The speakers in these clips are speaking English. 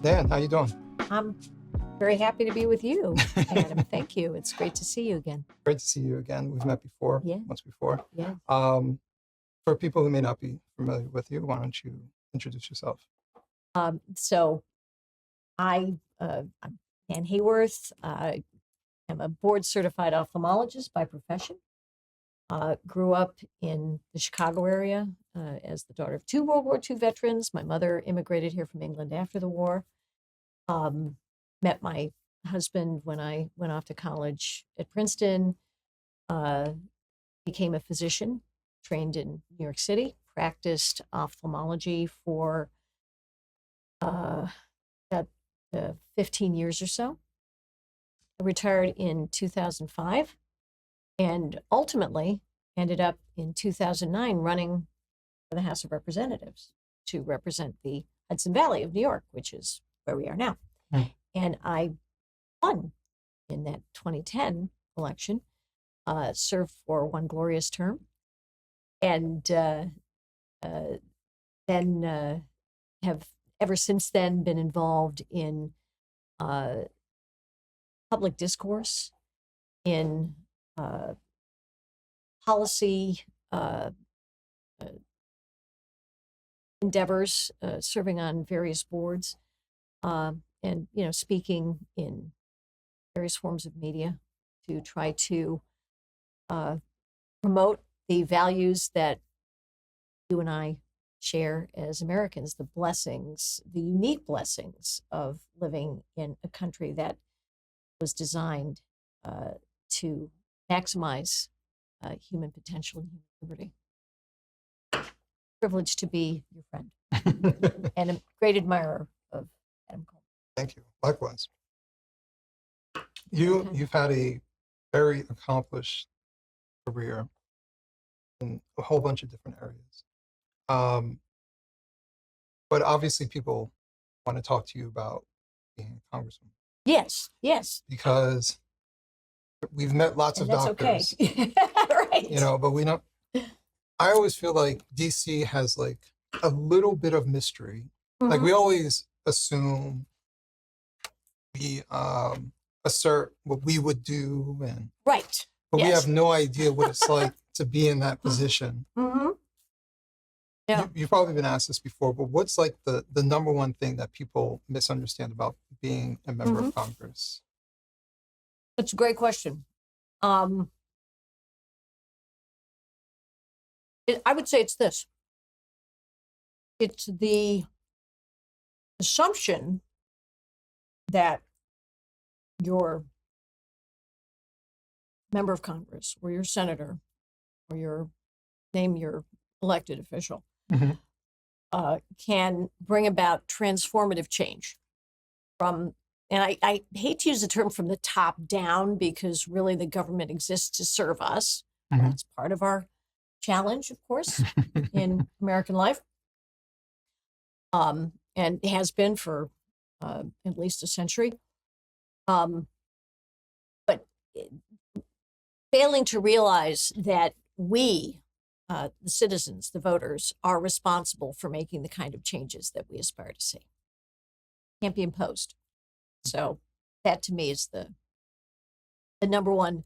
Dan, how you doing? I'm very happy to be with you, Adam. Thank you. It's great to see you again. Great to see you again. We've met before, Yeah. once before. Yeah. For people who may not be familiar with you, why don't you introduce yourself? So I'm Nan Hayworth. I'm a board-certified ophthalmologist by profession. Grew up in the Chicago area as the daughter of two World War II veterans. My mother immigrated here from England after the war. Met my husband when I went off to college at Princeton. Became a physician, trained in New York City, practiced ophthalmology for about 15 years or so. I retired in 2005 and ultimately ended up in 2009 running for the House of Representatives to represent the Hudson Valley of New York, which is where we are now. And I won in that 2010 election, served for one glorious term, and then have ever since then been involved in public discourse, in policy endeavors, serving on various boards, and speaking in various forms of media to try to promote the values that you and I share as Americans, the blessings, the unique blessings of living in a country that was designed to maximize human potential and human liberty. Privileged to be your friend and a great admirer of Adam Cole. Thank you. Likewise. You've had a very accomplished career in a whole bunch of different areas. But obviously people want to talk to you about being a congressman. Yes, yes. Because we've met lots of doctors. Okay. Right. But we don't. I always feel like DC has like a little bit of mystery. Mm-hmm. Like we always assume, we assert what we would do, and right. But yes. we have no idea what it's like to be in that position. Mm-hmm. Yeah. You've probably been asked this before, but what's like the number one thing that people misunderstand about being a member of Congress? That's a great question. I would say it's this. It's the assumption that your member of Congress or your senator or your elected official can bring about transformative change from, and I hate to use the term from the top down, because really the government exists to serve us. That's part of our challenge, of course, in American life, and it has been for at least a century. But failing to realize that we, the citizens, the voters, are responsible for making the kind of changes that we aspire to see. Can't be imposed. So that to me is the number one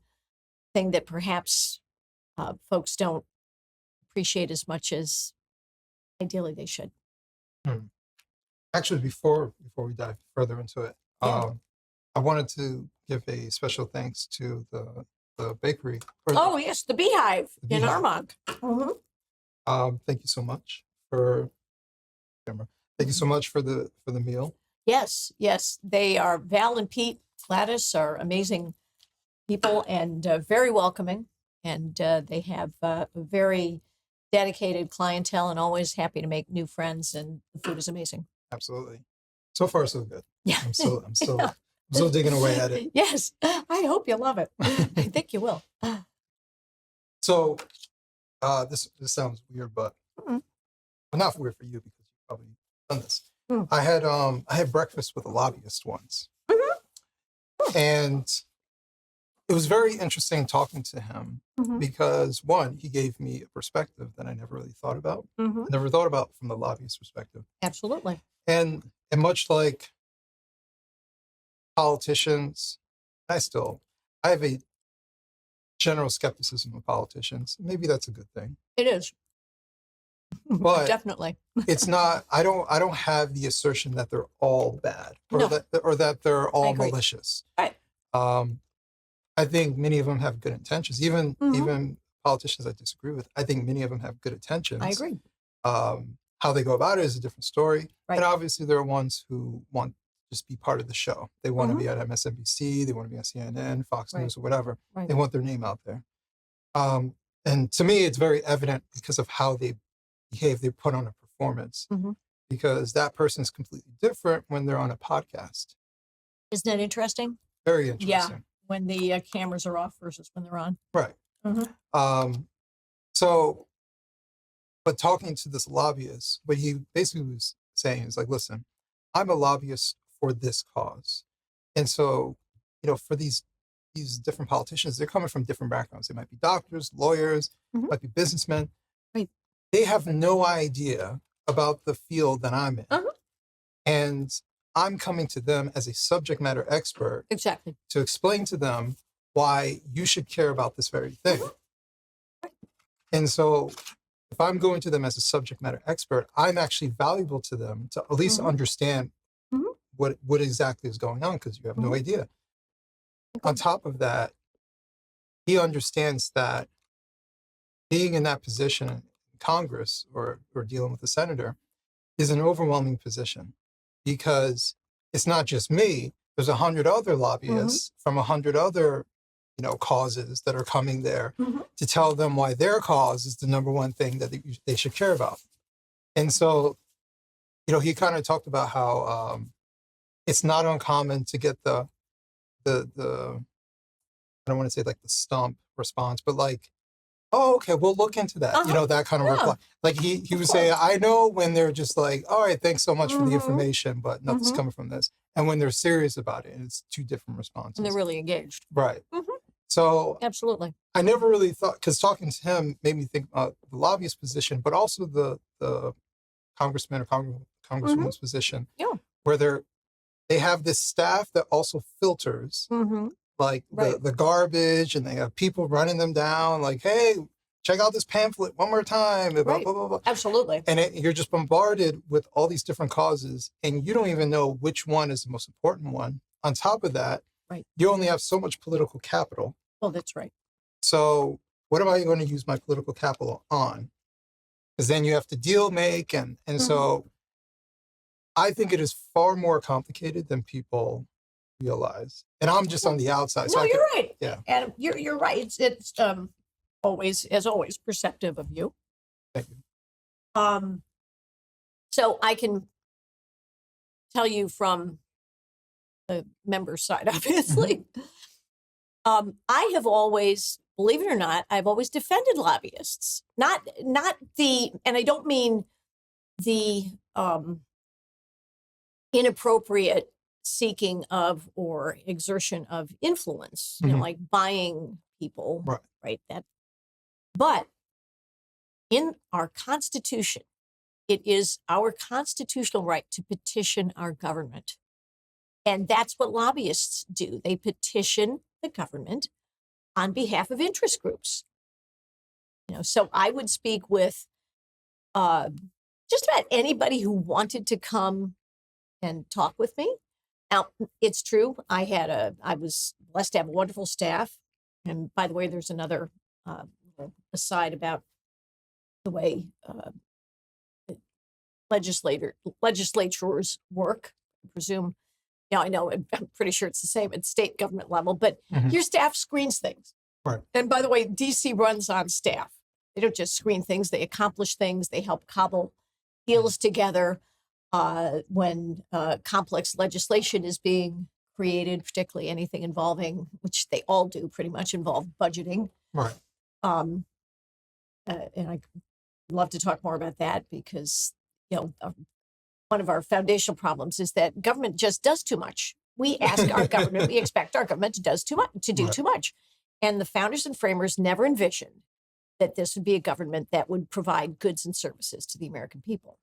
thing that perhaps folks don't appreciate as much as ideally they should. Actually, before we dive further into it, I wanted to give a special thanks to the bakery. Yes, the Beehive in Armonk. Thank you so much for the meal. Yes, they are. Val and Pete Gladys are amazing people and very welcoming, and they have a very dedicated clientele and always happy to make new friends, and the food is amazing. Absolutely. So far, so good. Yeah. I'm still digging away at it. Yes. I hope you love it. I think you will. So this sounds weird, but not weird for you because you've probably done this. I had breakfast with a lobbyist once. And it was very interesting talking to him because, one, he gave me a perspective that I never really thought about. I never thought about from the lobbyist perspective. Absolutely. And much like politicians, I have a general skepticism of politicians. Maybe that's a good thing. It is. But Definitely. it's not, I don't have the assertion that they're all bad or No. that they're all agree. malicious. Right. I think many of them have good intentions. Even Mhm. politicians I disagree with, I think many of them have good intentions. I agree. How they go about it is a different story. Right. And obviously there are ones who want to just be part of the show. They want to be on MSNBC, they want to be on CNN, Fox Right. News, or whatever. Right. They want their name out there. And to me, it's very evident because of how they behave. They put on a performance Mhm. because that person is completely different when they're on a podcast. Isn't that interesting? Very interesting. When the cameras are off versus when they're on. Right. Mhm. So, but talking to this lobbyist, what he basically was saying is like, listen, I'm a lobbyist for this cause. And so, for these different politicians, they're coming from different backgrounds. They might be doctors, lawyers, Mhm. might be businessmen. Right. They have no idea about the field that I'm in. Uh-huh. And I'm coming to them as a subject matter expert Exactly. to explain to them why you should care about this very thing. And so if I'm going to them as a subject matter expert, I'm actually valuable to them to at least understand what exactly is going on, because you have no idea. On top of that, he understands that being in that position in Congress or dealing with a senator is an overwhelming position, because it's not just me. There's 100 other lobbyists from 100 other, causes that are coming there to tell them why their cause is the number one thing that they should care about. And so, he kind of talked about how it's not uncommon to get the I don't want to say like the stump response, but like, oh, okay, we'll look into that. That kind of reply. Like he would say, I know when they're just like, all right, thanks so much for the information, but nothing's coming from this. And when they're serious about it, it's two different responses. And they're really engaged. Right. So Absolutely. I never really thought, because talking to him made me think about the lobbyist position, but also the congressman or congresswoman's position, where they have this staff that also filters like the garbage, and they have people running them down like, hey, check out this pamphlet one more time, blah, blah, blah, blah. Absolutely. And you're just bombarded with all these different causes, and you don't even know which one is the most important one. On top of that, you only have so much political capital. Well, that's right. So what am I going to use my political capital on? Because then you have to deal make, and so I think it is far more complicated than people realize. And I'm just on the outside. No, you're right. Yeah. And you're right. It's always, as always, perceptive of you. Thank you. So I can tell you from the member side, obviously. I have always, believe it or not, I've always defended lobbyists. Not the, and I don't mean the inappropriate seeking of or exertion of influence, like buying people, right? But in our Constitution, it is our constitutional right to petition our government. And that's what lobbyists do. They petition the government on behalf of interest groups. So I would speak with just about anybody who wanted to come and talk with me. Now, it's true. I was blessed to have a wonderful staff. And by the way, there's another aside about the way legislatures work. I presume, I know, I'm pretty sure it's the same at state government level, but your staff screens things. Right. And by the way, DC runs on staff. They don't just screen things, they accomplish things, they help cobble deals together when complex legislation is being created, particularly anything involving, which they all do pretty much, involve budgeting. Right. And I'd love to talk more about that because, one of our foundational problems is that government just does too much. We ask our government, we expect our government to do too much. And the founders and framers never envisioned that this would be a government that would provide goods and services to the American people.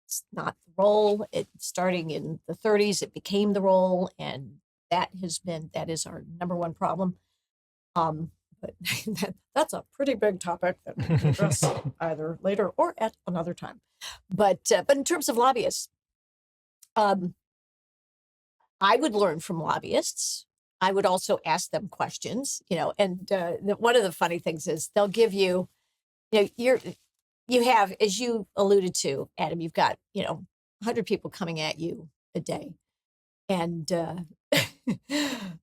It's not the role. Starting in the 30s, it became the role, and that is our number one problem. But that's a pretty big topic that we can address either later or at another time. But in terms of lobbyists, I would learn from lobbyists. I would also ask them questions, and one of the funny things is they'll give you, you have, as you alluded to, Adam, you've got, 100 people coming at you a day. And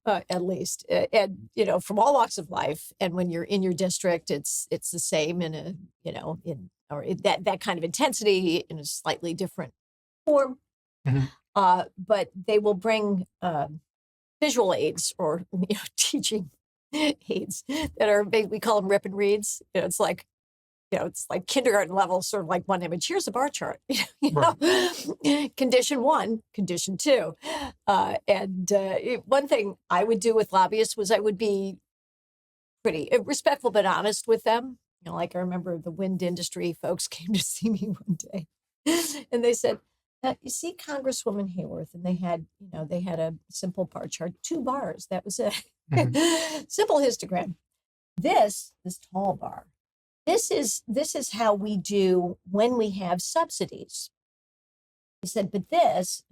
at least, and from all walks of life. And when you're in your district, it's the same in that kind of intensity in a slightly different form. Mm-hmm. But they will bring visual aids or teaching aids that are, we call them rip and reads. It's like kindergarten level, sort of like one image. Here's a bar chart. Condition 1, condition 2. And one thing I would do with lobbyists was I would be pretty respectful but honest with them. Like I remember the wind industry folks came to see me one day, and they said, "You see, Congresswoman Hayworth," and they had a simple bar chart, 2 bars. That was it. Mm-hmm. Simple histogram. This tall bar. This is how we do when we have subsidies. He said, but this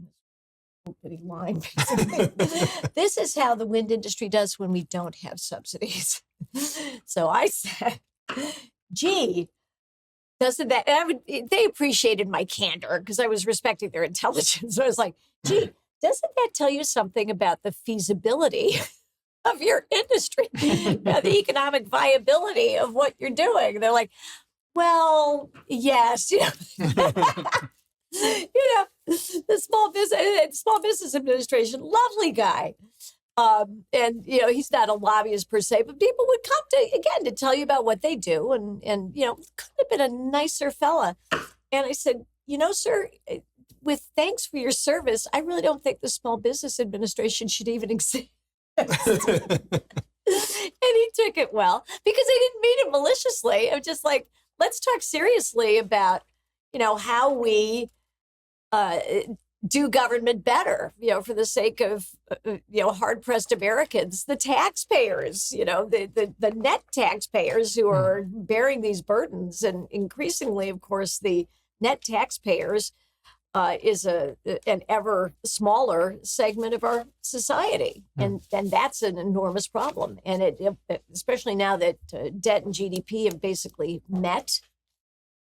line, this is how the wind industry does when we don't have subsidies. So I said, gee, doesn't that, and they appreciated my candor because I was respecting their intelligence. So I was like, gee, doesn't that tell you something about the feasibility of your industry, the economic viability of what you're doing? They're like, well, yes, the Small Business Administration, lovely guy. And he's not a lobbyist per se, but people would come to tell you about what they do. And could have been a nicer fella. And I said, sir, with thanks for your service, I really don't think the Small Business Administration should even exist. And he took it well, because I didn't mean it maliciously. I'm just like, let's talk seriously about, how we do government better, for the sake of, hard-pressed Americans, the taxpayers, the net taxpayers who are bearing these burdens. And increasingly, of course, the net taxpayers is an ever smaller segment of our society. And that's an enormous problem. And it especially now that debt and GDP have basically met,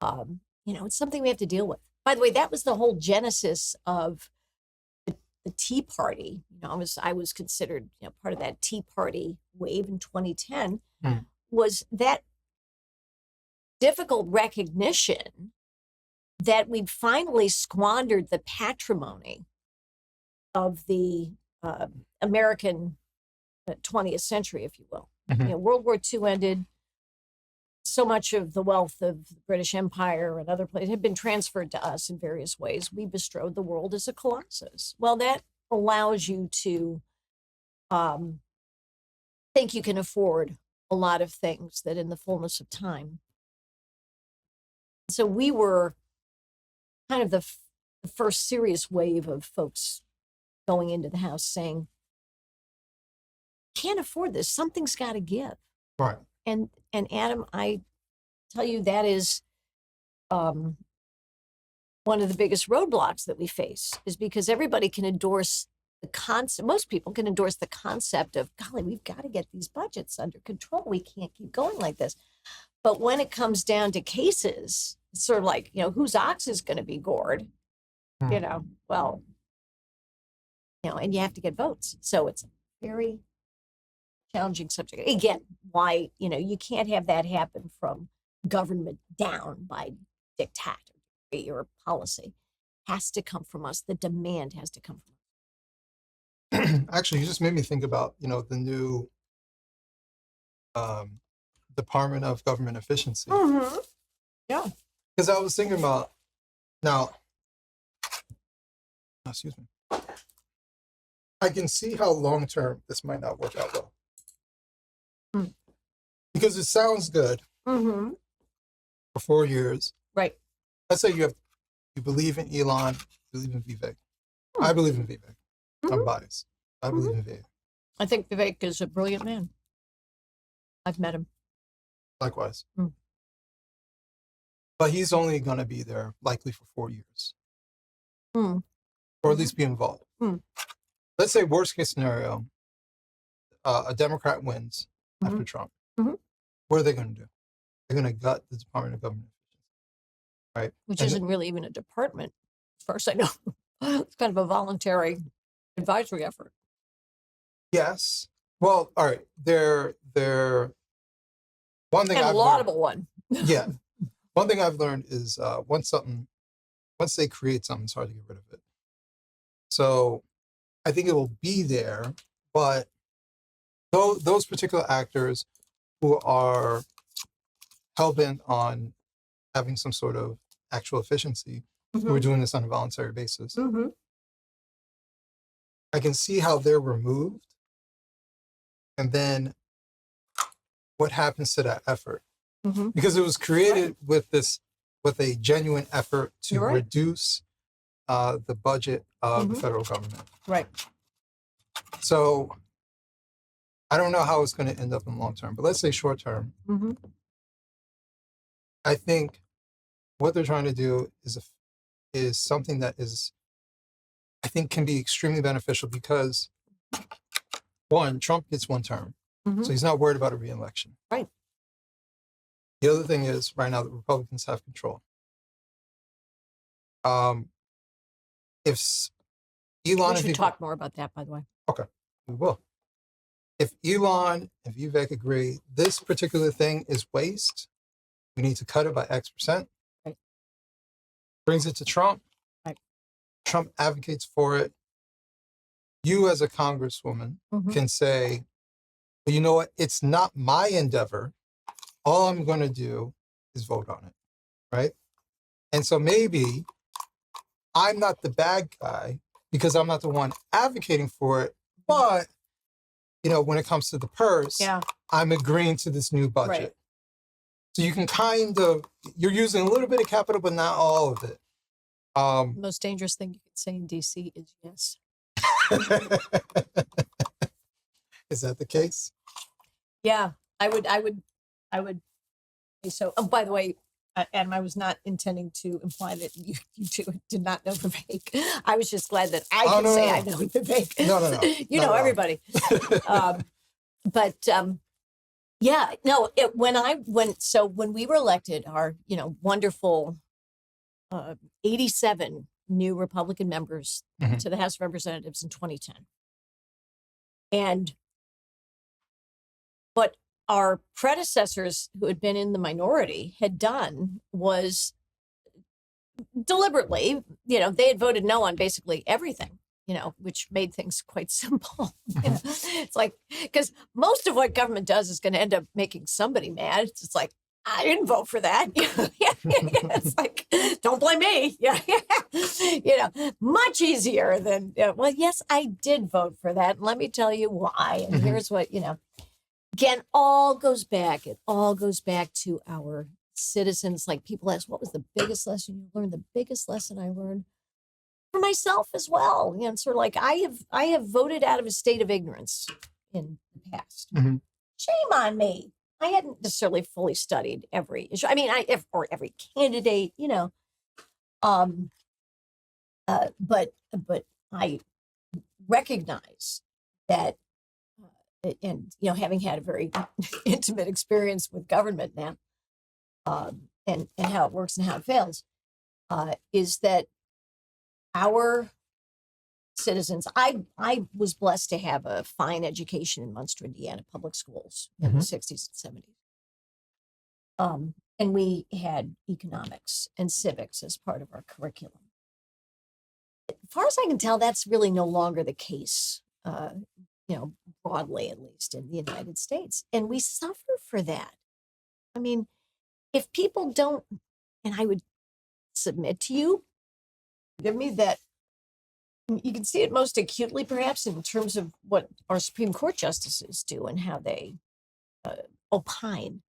it's something we have to deal with. By the way, that was the whole genesis of the Tea Party. I was considered part of that Tea Party wave in 2010, was that difficult recognition that we'd finally squandered the patrimony of the American 20th century, if you will. World War II ended. So much of the wealth of the British Empire and other places had been transferred to us in various ways. We bestrode the world as a colossus. Well, that allows you to think you can afford a lot of things that in the fullness of time. So we were kind of the first serious wave of folks going into the House saying, can't afford this. Something's got to give. Right. And Adam, I tell you, that is one of the biggest roadblocks that we face, is because everybody can endorse the concept. Most people can endorse the concept of, golly, we've got to get these budgets under control. We can't keep going like this. But when it comes down to cases, it's sort of like, whose ox is going to be gored, and you have to get votes. So it's very challenging subject. Again, why, you can't have that happen from government down by dictator or policy. It has to come from us. The demand has to come from us. Actually, you just made me think about, the new Department of Government Efficiency. Mm-hmm. Yeah. Because I was thinking about, excuse me, I can see how long-term this might not work out well. Because it sounds good for 4 years. Right. Let's say you believe in Elon, you believe in Vivek. I believe in Vivek. I'm biased. I believe in Vivek. I think Vivek is a brilliant man. I've met him. Likewise. Mm. But he's only going to be there likely for 4 years. Mm. Or at least be involved. Mm. Let's say worst case scenario, a Democrat wins after Trump. What are they going to do? They're going to gut the Department of Government Efficiency, right? Which isn't really even a department, as far as I know. It's kind of a voluntary advisory effort. Yes. Well, all right. They're one thing And a I've laudable one. Yeah. One thing I've learned is once they create something, it's hard to get rid of it. So I think it will be there, but those particular actors who are hell-bent on having some sort of actual efficiency, who are doing this on a voluntary basis, I can see how they're removed. And then what happens to that effort? Because it was created with a genuine effort to reduce the budget of the federal government. Right. So I don't know how it's going to end up in the long term, but let's say short term. I think what they're trying to do is something that I think can be extremely beneficial because one, Trump gets one term, so he's not worried about a re-election. Right. The other thing is right now the Republicans have control. If Elon, we should talk more about that, by the way. Okay, we will. If Elon and Vivek agree this particular thing is waste, we need to cut it by X%. Right. Brings it to Trump. Right. Trump advocates for it. You as a congresswoman can say, well, you know what? It's not my endeavor. All I'm going to do is vote on it, right? And so maybe I'm not the bad guy because I'm not the one advocating for it, but when it comes to the purse, I'm agreeing to this new budget. Right. So you can you're using a little bit of capital, but not all of it. The most dangerous thing you could say in DC is yes. Is that the case? Yeah, I would say so. Oh, by the way, Adam, I was not intending to imply that you two did not know Vivek. I was just glad that I could say I know Vivek. No. You know everybody. When we were elected, our wonderful 87 new Republican members to the House of Representatives in 2010, and what our predecessors who had been in the minority had done was deliberately, they had voted no on basically everything, which made things quite simple. It's like, because most of what government does is going to end up making somebody mad. It's just like, I didn't vote for that. It's like, don't blame me. Much easier than, well, yes, I did vote for that. And let me tell you why. And here's what, again, it all goes back to our citizens. Like people ask, what was the biggest lesson you learned? The biggest lesson I learned for myself as well. It's sort of like I have voted out of a state of ignorance in the past. Shame on me. I hadn't necessarily fully studied every issue. I mean, or every candidate, but I recognize that, and having had a very intimate experience with government now, and how it works and how it fails, is that our citizens, I was blessed to have a fine education in Munster, Indiana public schools in the 60s and 70s. And we had economics and civics as part of our curriculum. As far as I can tell, that's really no longer the case, broadly, at least in the United States. And we suffer for that. I mean, if people don't, and I would submit to you, give me that. You can see it most acutely, perhaps, in terms of what our Supreme Court justices do and how they opine.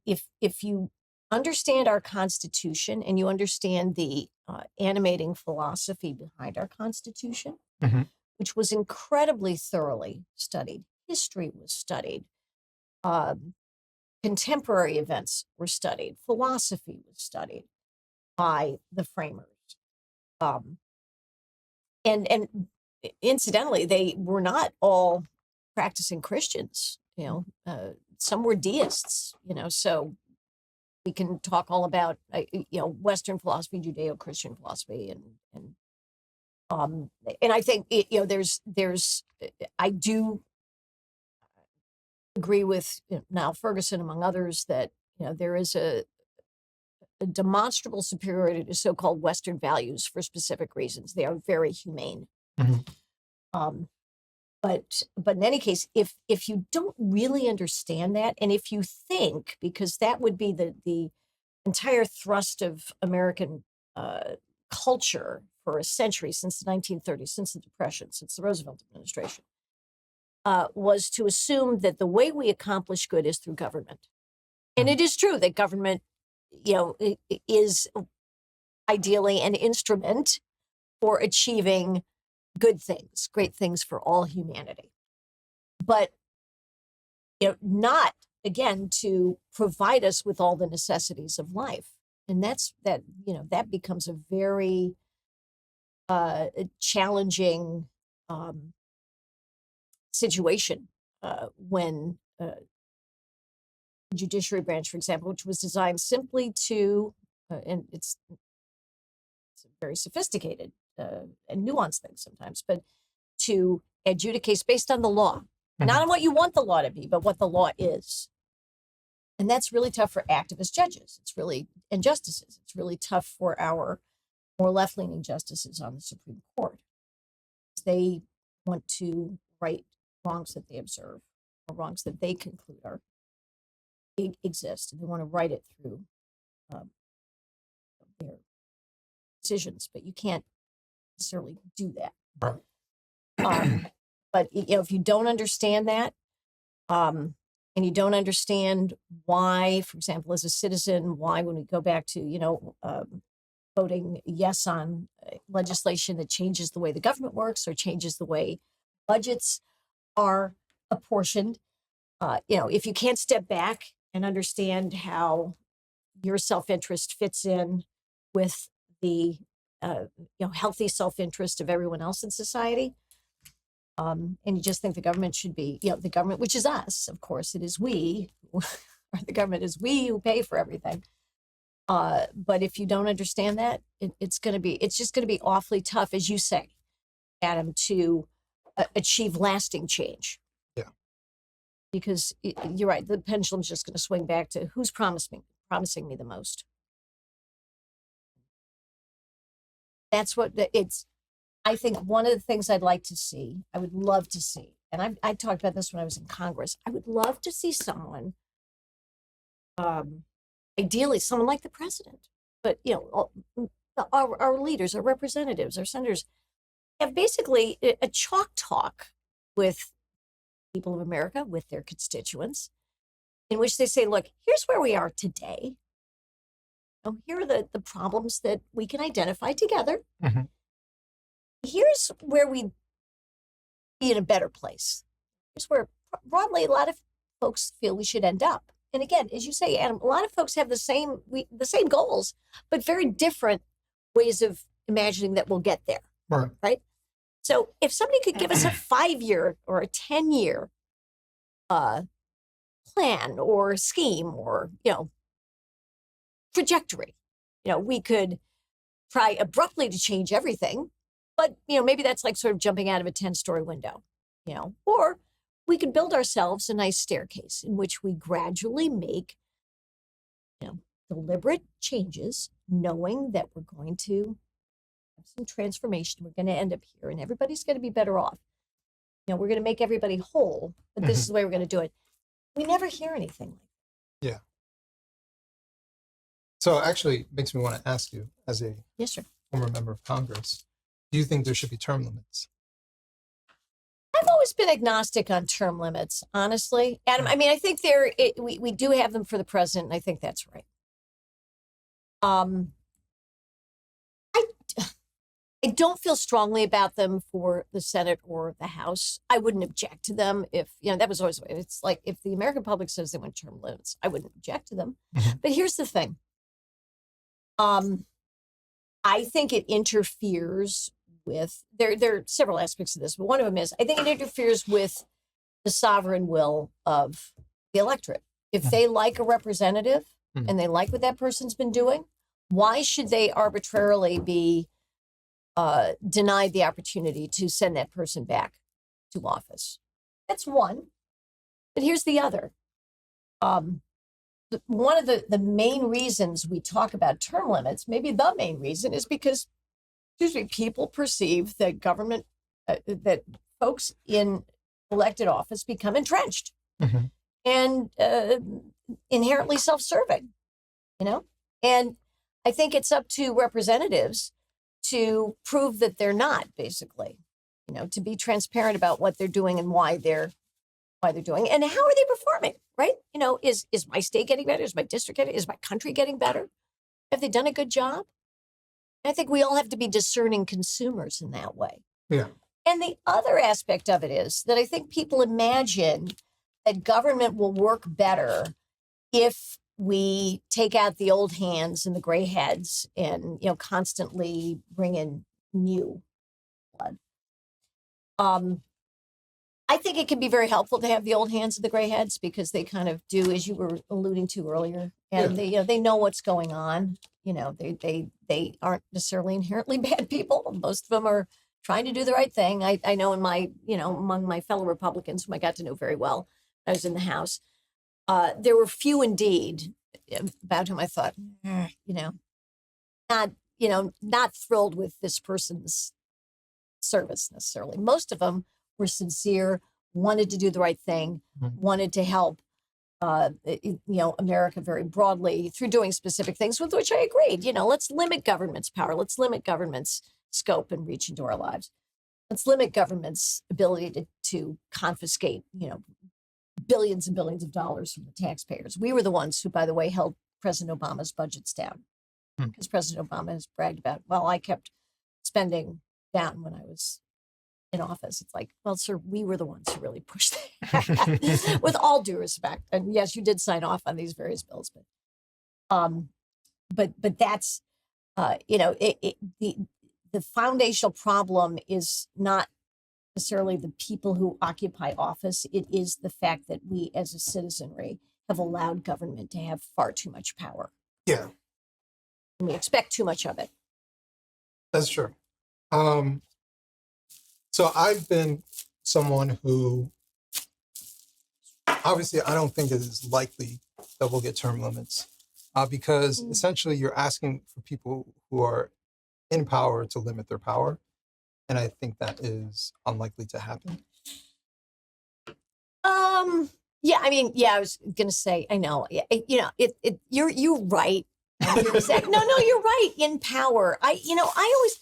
If you understand our Constitution and you understand the animating philosophy behind our Constitution, Mhm. which was incredibly thoroughly studied. History was studied. Um, Contemporary events were studied. Philosophy was studied by the framers. Um, and incidentally, they were not all practicing Christians. Some were deists. So we can talk all about Western philosophy, Judeo-Christian philosophy, and I think there's I do agree with Niall Ferguson among others that there is a demonstrable superiority to so-called Western values for specific reasons. They are very humane. Mhm. Um, but in any case, if you don't really understand that, and if you think, because that would be the entire thrust of American culture for a century, since the 1930s, since the Depression, since the Roosevelt administration, was to assume that the way we accomplish good is through government. And it is true that government, is ideally an instrument for achieving good things, great things for all humanity. But, not, again, to provide us with all the necessities of life. And that becomes a very challenging situation when the judiciary branch, for example, which was designed simply to, and it's very sophisticated and nuanced things sometimes, but to adjudicate based on the law, not on what you want the law to be, but what the law is. And that's really tough for activist judges. And justices. It's really tough for our more left-leaning justices on the Supreme Court. They want to right wrongs that they observe or wrongs that they conclude exist. And they want to write it through their decisions, but you can't necessarily do that. Right. But if you don't understand that, and you don't understand why, for example, as a citizen, why when we go back to voting yes on legislation that changes the way the government works or changes the way budgets are apportioned, if you can't step back and understand how your self-interest fits in with the healthy self-interest of everyone else in society, and you just think the government should be, the government, which is us, of course, it is we, or the government is we who pay for everything. But if you don't understand that, it's just going to be awfully tough, as you say, Adam, to achieve lasting change. Yeah. Because you're right, the pendulum's just going to swing back to who's promising me the most. That's what it's. I think one of the things I would love to see, and I talked about this when I was in Congress. I would love to see someone, ideally someone like the president, but our leaders, our representatives, our senators, have basically a chalk talk with people of America, with their constituents, in which they say, look, here's where we are today. Here are the problems that we can identify together. Mhm. Here's where we'd be in a better place. Here's where, broadly, a lot of folks feel we should end up. And again, as you say, Adam, a lot of folks have the same goals, but very different ways of imagining that we'll get there. Right? So if somebody could give us a 5-year or a 10-year plan or scheme or, trajectory, we could try abruptly to change everything. But, maybe that's like sort of jumping out of a 10-story window, or we could build ourselves a nice staircase in which we gradually make, deliberate changes, knowing that we're going to have some transformation. We're going to end up here and everybody's going to be better off. We're going to make everybody whole, but this is the way we're going to do it. We never hear anything like that. Yeah. So actually makes me want to ask you, as a Yes, sir. former member of Congress, do you think there should be term limits? I've always been agnostic on term limits, honestly. Adam, I mean, I think we do have them for the president, and I think that's right. Um, I I don't feel strongly about them for the Senate or the House. I wouldn't object to them if, that was always, it's like if the American public says they want term limits, I wouldn't object to them. But here's the thing. I think it interferes with, there are several aspects of this, but one of them is, I think it interferes with the sovereign will of the electorate. If they like a representative and they like what that person's been doing, why should they arbitrarily be denied the opportunity to send that person back to office? That's one. But here's the other. One of the main reasons we talk about term limits, maybe the main reason, is because, people perceive that government, that folks in elected office become entrenched and inherently self-serving, And I think it's up to representatives to prove that they're not, basically, to be transparent about what they're doing and why they're doing it. And how are they performing, right? Is my state getting better? Is my district getting, is my country getting better? Have they done a good job? I think we all have to be discerning consumers in that way. Yeah. And the other aspect of it is that I think people imagine that government will work better if we take out the old hands and the gray heads and, constantly bring in new blood. I think it can be very helpful to have the old hands and the gray heads because they kind of do, as you were alluding to earlier, and they know what's going on. They aren't necessarily inherently bad people. Most of them are trying to do the right thing. I know in my, among my fellow Republicans, whom I got to know very well, I was in the House. There were few indeed about whom I thought, not thrilled with this person's service necessarily. Most of them were sincere, wanted to do the right thing, wanted to help, America very broadly through doing specific things with which I agreed. Let's limit government's power. Let's limit government's scope and reach into our lives. Let's limit government's ability to confiscate, billions and billions of dollars from the taxpayers. We were the ones who, by the way, held President Obama's budgets down because President Obama has bragged about, well, I kept spending down when I was in office. It's like, well, sir, we were the ones who really pushed that with all due respect. And yes, you did sign off on these various bills, but that's, the foundational problem is not necessarily the people who occupy office. It is the fact that we as a citizenry have allowed government to have far too much power. Yeah. And we expect too much of it. That's true. So I've been someone who, obviously, I don't think it is likely that we'll get term limits because essentially you're asking for people who are in power to limit their power. And I think that is unlikely to happen. Yeah, I was going to say, I know, you're right. No, you're right. In power. I always,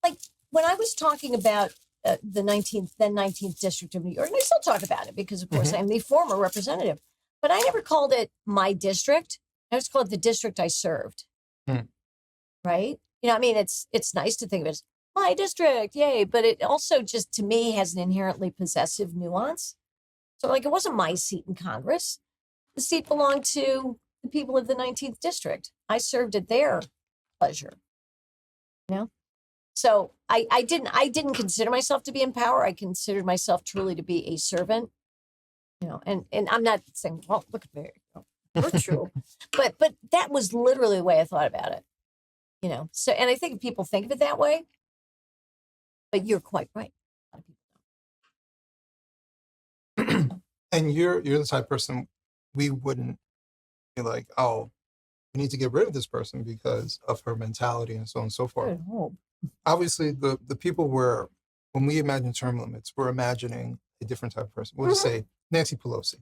like, when I was talking about the 19th district of New York, and I still talk about it because, of course, I'm the former representative, but I never called it my district. I just called it the district I served. Right? It's nice to think of it as my district, yay, but it also just, to me, has an inherently possessive nuance. So, like, it wasn't my seat in Congress. The seat belonged to the people of the 19th district. I served at their pleasure. So I didn't consider myself to be in power. I considered myself truly to be a servant. And I'm not saying, well, look at me, we're true, but that was literally the way I thought about it. So, and I think people think of it that way, but you're quite right. A lot of people don't. And you're the type of person we wouldn't be like, oh, we need to get rid of this person because of her mentality and so on and so forth. Good hope. Obviously, the people when we imagine term limits, we're imagining a different type of person. We'll just say Nancy Pelosi,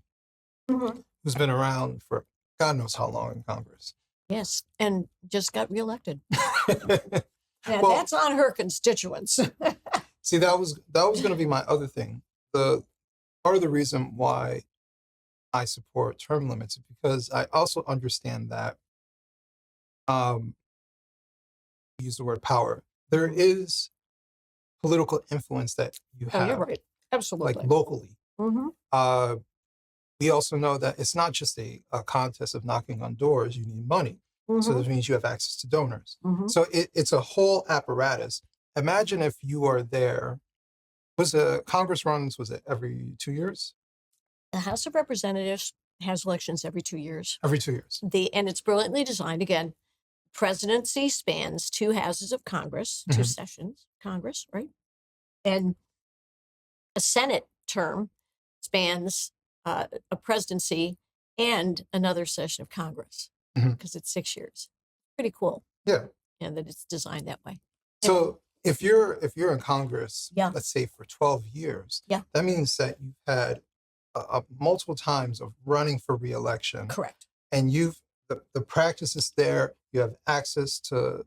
who's been around for God knows how long in Congress. Yes, and just got reelected. Yeah, Well, that's on her constituents. See, that was going to be my other thing. The part of the reason why I support term limits is because I also understand that use the word power. There is political influence that you Oh, you're have, right. Absolutely. like locally. Mm-hmm. We also know that it's not just a contest of knocking on doors. You need money. So Mm-hmm. that means you have access to donors. Mm-hmm. So it's a whole apparatus. Imagine if you are there. Congress runs, was it every 2 years? The House of Representatives has elections every 2 years. Every 2 years. And it's brilliantly designed. Again, presidency spans 2 houses of Congress, 2 sessions of Congress, right? And a Senate term spans a presidency and another session of Congress because it's 6 years. Pretty cool. Yeah. And that it's designed that way. So if you're in Congress, Yeah. let's say for 12 years, Yeah. that means that you've had multiple times of running for reelection. Correct. And the practice is there. You have access to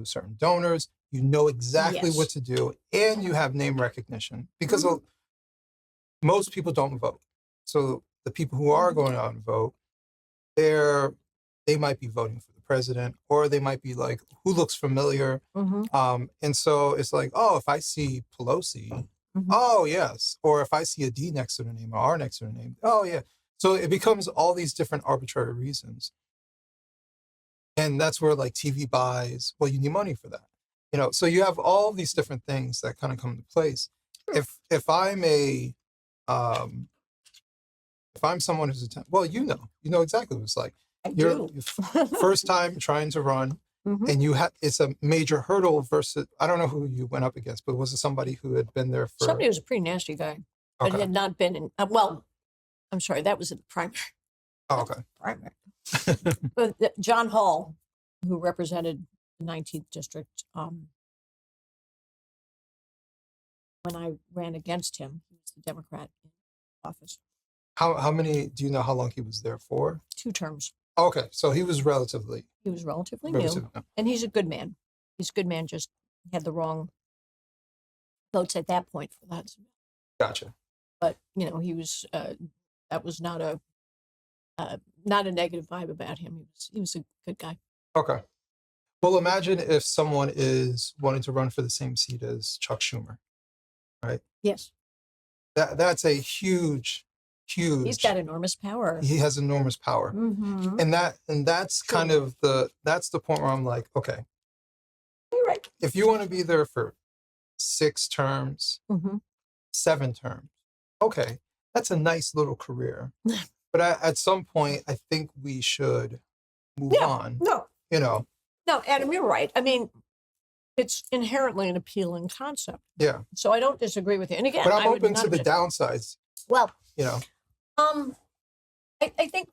certain donors. You know exactly Yes. what to do, and you have name recognition because most people don't vote. So the people who are going out and vote, they might be voting for the president, or they might be like, who looks familiar? And so it's like, oh, if I see Pelosi, oh yes, or if I see a D next to the name or R next to the name, oh yeah. So it becomes all these different arbitrary reasons. And that's where like TV buys, well, you need money for that. So you have all these different things that kind of come into place. If I'm someone who's well, you know exactly what it's like. You're first time trying to run, and it's a major hurdle versus, I don't know who you went up against, but was it somebody who had been there for? Somebody who was a pretty nasty guy. Okay. But had not been in, well, I'm sorry, that was in the primary. Oh, okay. Primary. But John Hall, who represented the 19th district, when I ran against him, he was the Democrat in office. How many, do you know how long he was there for? 2 terms. Okay, so he was relatively new. And he's a good man. He's a good man, just had the wrong votes at that point for that. Gotcha. But, he was, that was not a negative vibe about him. He was a good guy. Okay. Well, imagine if someone is wanting to run for the same seat as Chuck Schumer, right? Yes. That's a huge. He's got enormous power. He has enormous power. And that's kind of that's the point where I'm like, okay, you're right. If you want to be there for 6 terms, 7 terms, okay, that's a nice little career. But at some point, I think we should move on. No, No, Adam, you're right. I mean, it's inherently an appealing concept. Yeah. So I don't disagree with you. And again, but I'm open to the downsides. Well, I think,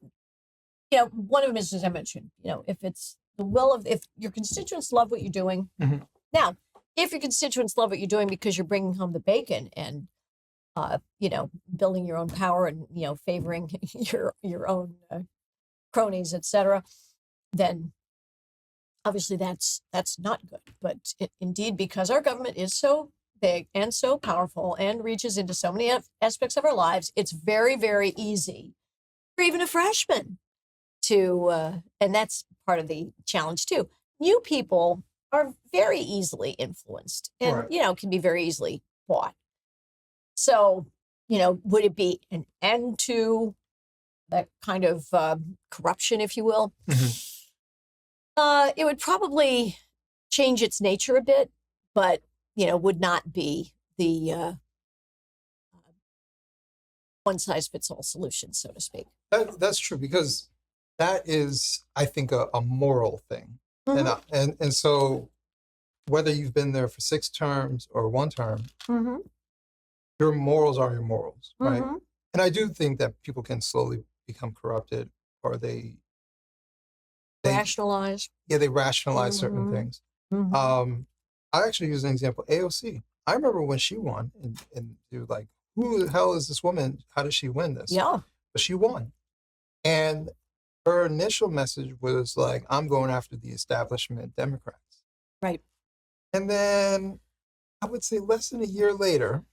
one of them is, as I mentioned, if it's the will if your constituents love what you're doing. Now, if your constituents love what you're doing because you're bringing home the bacon and, building your own power and, favoring your own cronies, etc., then obviously that's not good. But indeed, because our government is so big and so powerful and reaches into so many aspects of our lives, it's very, very easy for even a freshman to, and that's part of the challenge too. New people are very easily influenced and, can be very easily bought. So, would it be an end to that kind of corruption, if you will? It would probably change its nature a bit, but, would not be the one-size-fits-all solution, so to speak. That's true, because that is, I think, a moral thing. And so whether you've been there for 6 terms or 1 term, your morals are your morals, right? And I do think that people can slowly become corrupted, or they rationalize. Yeah, they rationalize certain things. I actually use an example, AOC. I remember when she won, and you're like, who the hell is this woman? How did she win this? Yeah. But she won. And her initial message was like, I'm going after the establishment Democrats. Right. And then I would say less than a year later,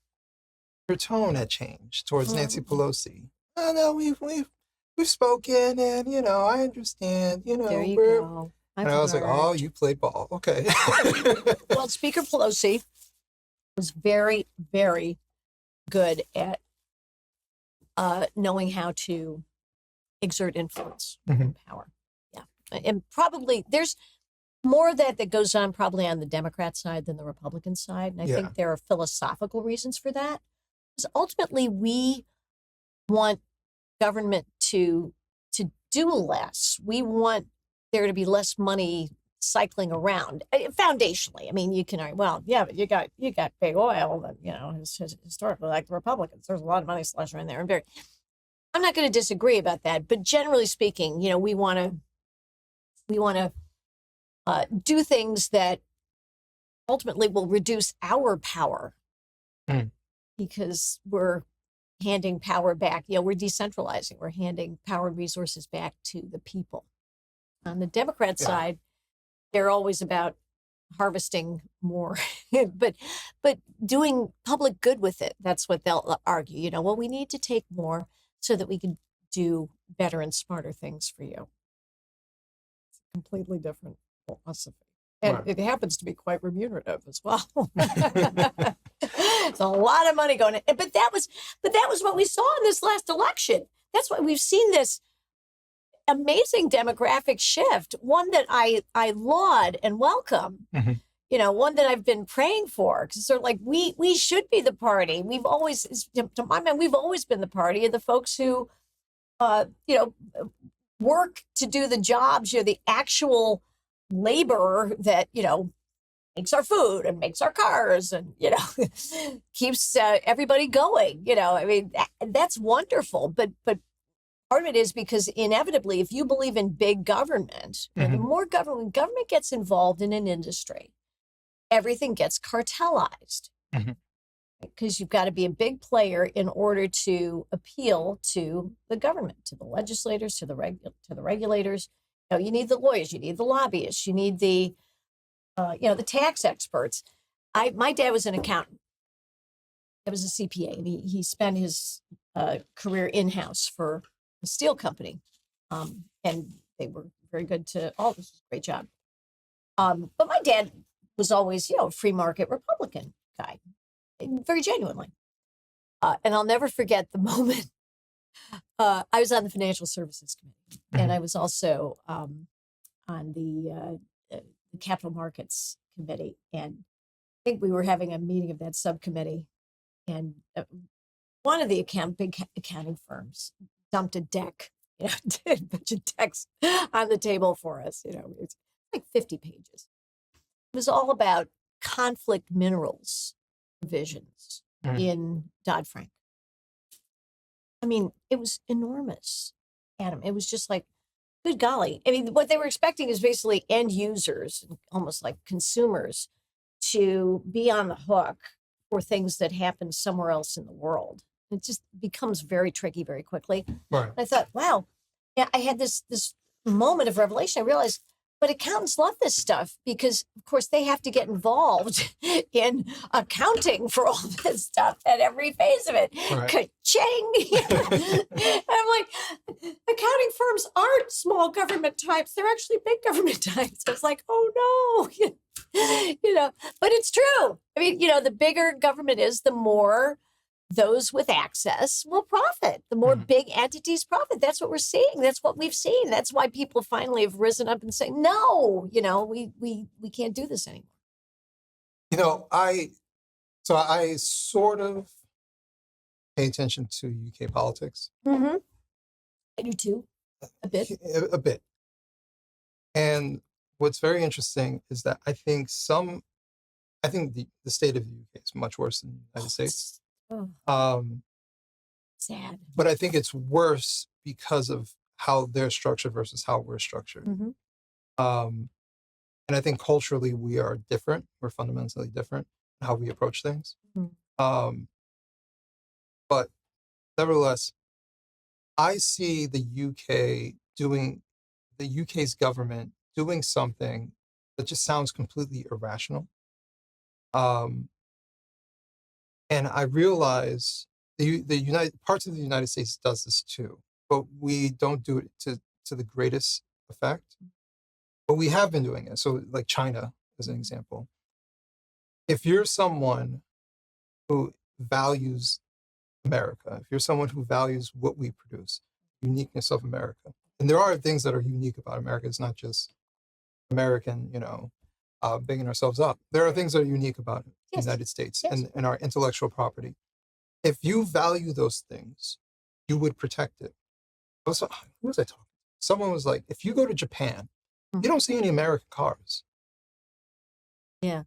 her tone had changed towards Nancy Pelosi. Oh no, we've spoken, and I understand. There you go. And I was like, oh, you play ball. Okay. Well, Speaker Pelosi was very, very good at knowing how to exert influence and power. Yeah. And probably there's more of that goes on probably on the Democrat side than the Republican side. And I think there are philosophical reasons for that. Because ultimately we want government to do less. We want there to be less money cycling around foundationally. I mean, you can argue, well, yeah, but you got big oil that, historically, like the Republicans, there's a lot of money slashing around there. And I'm not going to disagree about that, but generally speaking, we want to do things that ultimately will reduce our power because we're handing power back. We're decentralizing. We're handing power and resources back to the people. On the Democrat side, they're always about harvesting more, but doing public good with it. That's what they'll argue. Well, we need to take more so that we can do better and smarter things for you. It's a completely different philosophy. And it happens to be quite remunerative as well. It's a lot of money going in. But that was what we saw in this last election. That's why we've seen this amazing demographic shift, one that I laud and welcome. One that I've been praying for, because they're like, we should be the party. We've always, to my mind, we've always been the party of the folks who, work to do the jobs, the actual labor that, makes our food and makes our cars and, keeps everybody going. I mean, that's wonderful. But part of it is because inevitably, if you believe in big government, the more government gets involved in an industry, everything gets cartelized. Because you've got to be a big player in order to appeal to the government, to the legislators, to the regulators. You need the lawyers, you need the lobbyists, you need the tax experts. My dad was an accountant. I was a CPA, and he spent his career in-house for a steel company, and they were very good to all of us. Great job. But my dad was always, a free market Republican guy, very genuinely. And I'll never forget the moment. I was on the Financial Services Committee, and I was also on the Capital Markets Committee. And I think we were having a meeting of that subcommittee, and one of the big accounting firms dumped a deck, a bunch of decks on the table for us. It's like 50 pages. It was all about conflict minerals provisions in Dodd-Frank. I mean, it was enormous, Adam. It was just like, good golly. I mean, what they were expecting is basically end users, almost like consumers, to be on the hook for things that happen somewhere else in the world. It just becomes very tricky very quickly. Right. And I thought, wow. Yeah, I had this moment of revelation. I realized, but accountants love this stuff because, of course, they have to get involved in accounting for all this stuff at every phase of it. Right. Ka-ching! I'm like, accounting firms aren't small government types. They're actually big government types. I was like, oh, no. But it's true. I mean, the bigger government is, the more those with access will profit. The more big entities profit. That's what we're seeing. That's what we've seen. That's why people finally have risen up and say, no, we can't do this anymore. I sort of pay attention to UK politics. I do too. A bit. A bit. And what's very interesting is that I think the state of the UK is much worse than the United States. Sad. But I think it's worse because of how they're structured versus how we're structured. And I think culturally we are different. We're fundamentally different in how we approach things. But nevertheless, I see the UK's government doing something that just sounds completely irrational. And I realize the parts of the United States does this too, but we don't do it to the greatest effect. But we have been doing it. So like China, as an example, if you're someone who values America, if you're someone who values what we produce, uniqueness of America, and there are things that are unique about America. It's not just American, bigging ourselves up. There are things that are unique about the United States and our intellectual property. If you value those things, you would protect it. Who was I talking to? Someone was like, if you go to Japan, you don't see any American cars. Yeah.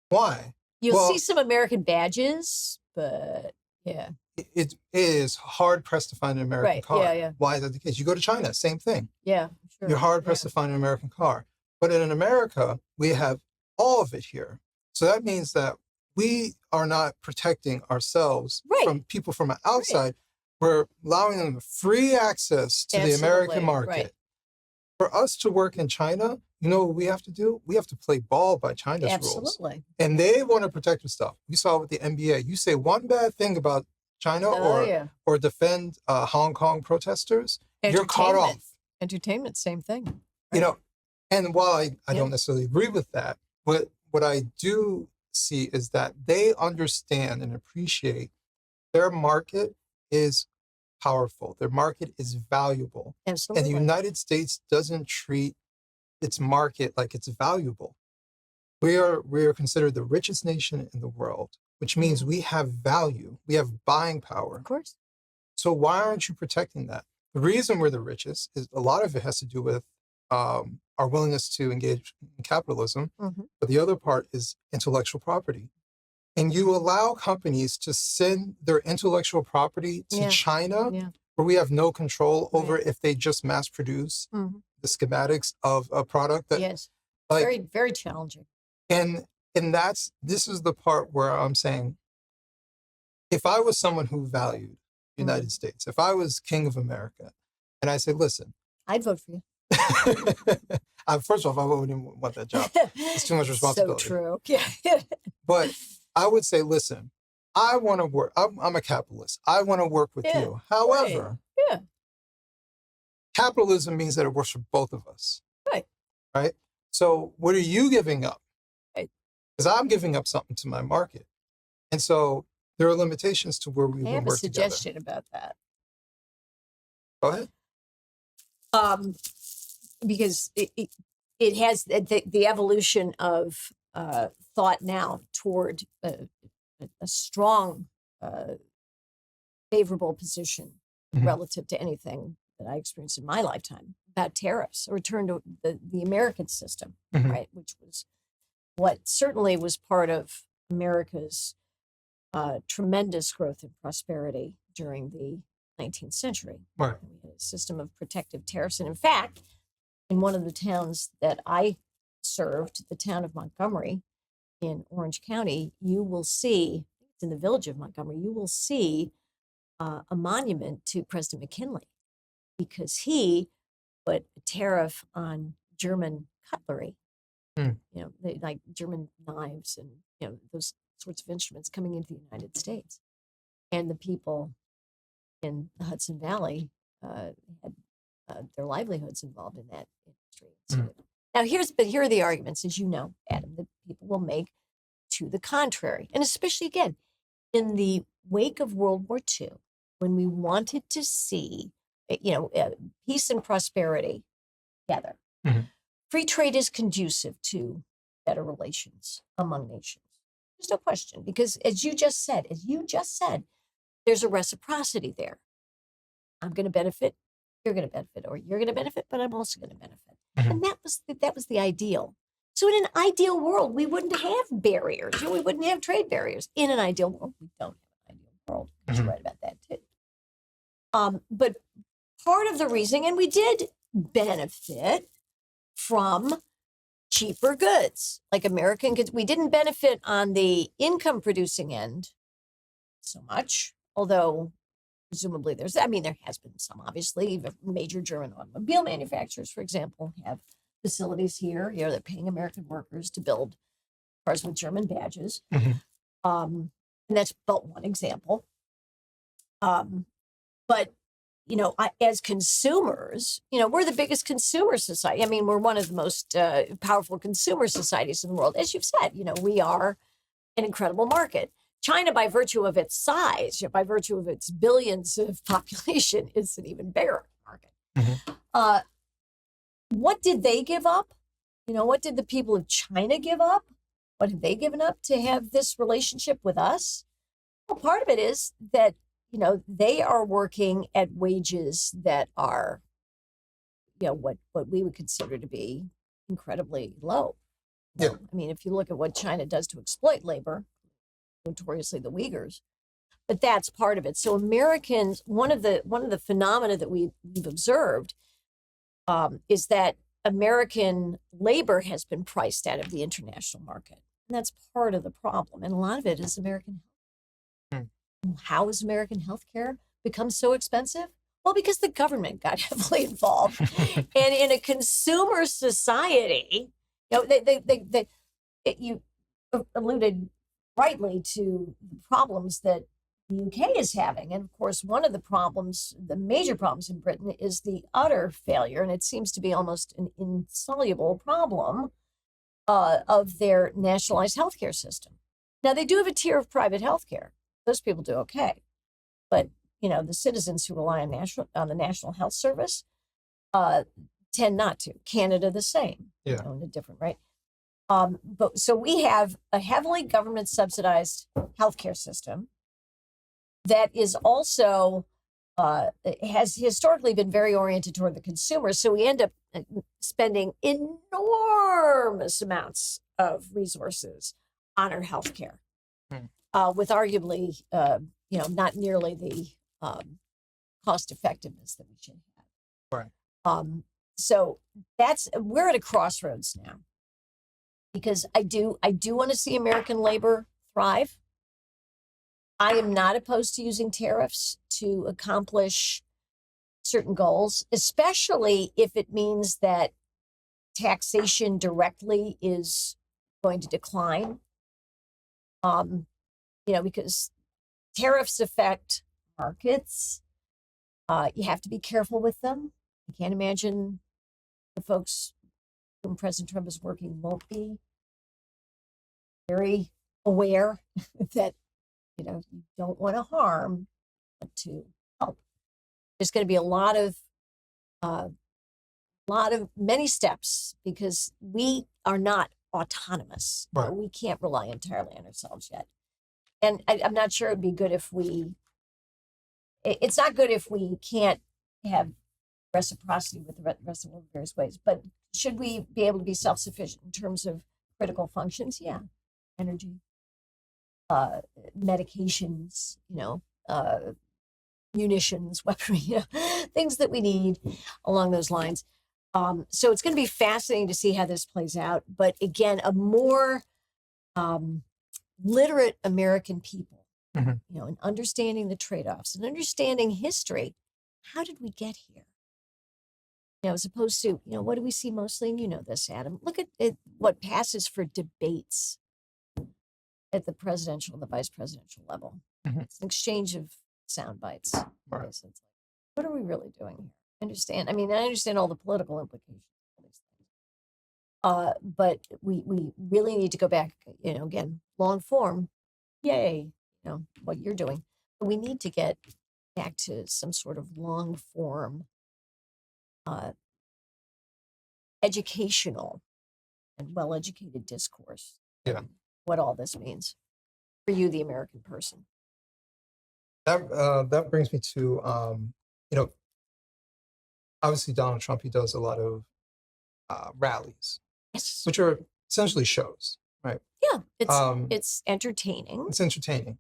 Why? You'll see some American badges, but yeah. It is hard pressed to find an American car. Yeah. Why is that the case? You go to China, same thing. Yeah, sure. You're hard pressed to find an American car. But in America, we have all of it here. So that means that we are not protecting ourselves from people from outside. We're allowing them free access to the American market. Right. For us to work in China, you know what we have to do? We have to play ball by China's rules. And they want to protect the stuff. We saw with the NBA. You say one bad thing about China or defend Hong Kong protesters, you're caught off. Entertainment, same thing. Right? You know, and while I don't necessarily agree with that, what I do see is that they understand and appreciate their market is powerful. Their market is valuable. Absolutely. And the United States doesn't treat its market like it's valuable. We are considered the richest nation in the world, which means we have value. We have buying power. Of course. So why aren't you protecting that? The reason we're the richest is a lot of it has to do with our willingness to engage in capitalism. But the other part is intellectual property. And you allow companies to send their intellectual property to China, where we have no control over if they just mass produce the schematics of a product. That, very, very challenging. And this is the part where I'm saying, if I was someone who valued the United States, if I was king of America, and I said, listen, I'd vote for you. First off, I wouldn't want that job. It's too much responsibility. So true. Yeah. But I would say, listen, I want to work. I'm a capitalist. I want to work with you. However, capitalism means that it works for both of us. Right. So what are you giving up? Because I'm giving up something to my market. And so there are limitations to where we will work together. I have a suggestion about that. Go ahead. Because it has the evolution of thought now toward a strong, favorable position relative to anything that I experienced in my lifetime about tariffs, a return to the American system, right? Which was what certainly was part of America's tremendous growth and prosperity during the 19th century. Right. We had a system of protective tariffs. And in fact, in one of the towns that I served, the town of Montgomery in Orange County, you will see, it's in the village of Montgomery, you will see a monument to President McKinley because he put a tariff on German cutlery, like German knives and, those sorts of instruments coming into the United States. And the people in the Hudson Valley had their livelihoods involved in that industry. So, now, here are the arguments, as you know, Adam, that people will make to the contrary. And especially, again, in the wake of World War II, when we wanted to see, peace and prosperity together. Free trade is conducive to better relations among nations. There's no question, because as you just said, there's a reciprocity there. I'm going to benefit, you're going to benefit, or you're going to benefit, but I'm also going to benefit. And that was the ideal. So in an ideal world, we wouldn't have barriers. We wouldn't have trade barriers. In an ideal world, we don't have an ideal world. You're right about that too. But part of the reasoning, and we did benefit from cheaper goods, like American goods. We didn't benefit on the income producing end so much, although presumably there has been some, obviously. Major German automobile manufacturers, for example, have facilities here. They're paying American workers to build cars with German badges. And that's but one example. But as consumers, we're the biggest consumer society. I mean, we're one of the most powerful consumer societies in the world. As you've said, we are an incredible market. China, by virtue of its size, by virtue of its billions of population, is an even bigger market. Mm-hmm. What did they give up? What did the people of China give up? What have they given up to have this relationship with us? Well, part of it is that, they are working at wages that are, what we would consider to be incredibly low. Yeah. I mean, if you look at what China does to exploit labor, notoriously the Uyghurs, but that's part of it. So Americans, one of the phenomena that we've observed is that American labor has been priced out of the international market. And that's part of the problem. And a lot of it is American health. How has American healthcare become so expensive? Well, because the government got heavily involved. And in a consumer society, you alluded rightly to the problems that the UK is having. And of course, one of the major problems in Britain is the utter failure, and it seems to be almost an insoluble problem, of their nationalized healthcare system. Now, they do have a tier of private healthcare. Those people do okay. But, the citizens who rely on the National Health Service tend not to. Canada, the same. Yeah. In a different, right? But so we have a heavily government subsidized healthcare system that is also has historically been very oriented toward the consumer. So we end up spending enormous amounts of resources on our healthcare, with arguably, not nearly the cost effectiveness that we should have. Right. So we're at a crossroads now, because I do want to see American labor thrive. I am not opposed to using tariffs to accomplish certain goals, especially if it means that taxation directly is going to decline. Because tariffs affect markets. You have to be careful with them. I can't imagine the folks whom President Trump is working won't be very aware that, you don't want to harm, but to help. There's going to be a lot of many steps, because we are not autonomous. Right. We can't rely entirely on ourselves yet. And I'm not sure it'd be good it's not good if we can't have reciprocity with the rest of the world in various ways. But should we be able to be self-sufficient in terms of critical functions? Yeah. Energy, medications, munitions, weaponry, things that we need along those lines. So it's going to be fascinating to see how this plays out. But again, a more literate American people, and understanding the trade-offs and understanding history. How did we get here? As opposed to, what do we see mostly? And this, Adam. Look at what passes for debates at the presidential and the vice presidential level. It's an exchange of sound bites. Right. It's like, what are we really doing here? I understand all the political implications of these things. But we really need to go back, again, long form. Yay, what you're doing. But we need to get back to some sort of long form educational and well-educated discourse. Yeah. What all this means for you, the American person. That brings me to obviously Donald Trump. He does a lot of rallies, Yes. which are essentially shows, right? Yeah, it's entertaining. It's entertaining,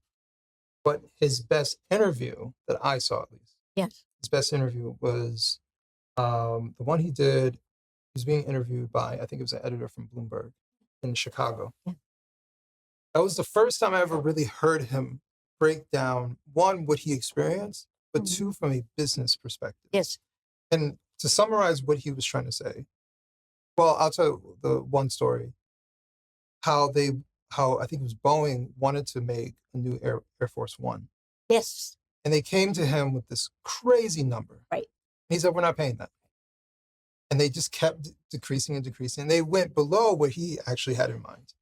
but his best interview that I saw, at least, Yes, his best interview was the one he did. He was being interviewed by, I think it was an editor from Bloomberg in Chicago. Yeah. That was the first time I ever really heard him break down, one, what he experienced, but two, from a business perspective. Yes. And to summarize what he was trying to say, well, I'll tell you the one story. How I think it was Boeing wanted to make a new Air Force One. Yes. And they came to him with this crazy number. Right. He said, we're not paying that. And they just kept decreasing and decreasing. And they went below what he actually had in mind.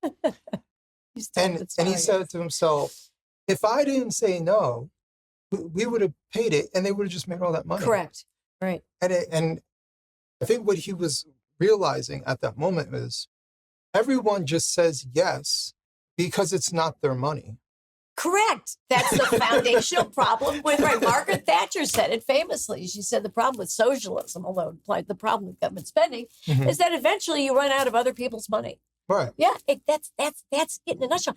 And he said to himself, if I didn't say no, we would have paid it and they would have just made all that money. Correct. Right. And I think what he was realizing at that moment is everyone just says yes because it's not their money. Correct. That's the foundational problem with, right, Margaret Thatcher said it famously. She said the problem with socialism, although it implied the problem with government spending, is that eventually you run out of other people's money. Right. Yeah, that's it in a nutshell.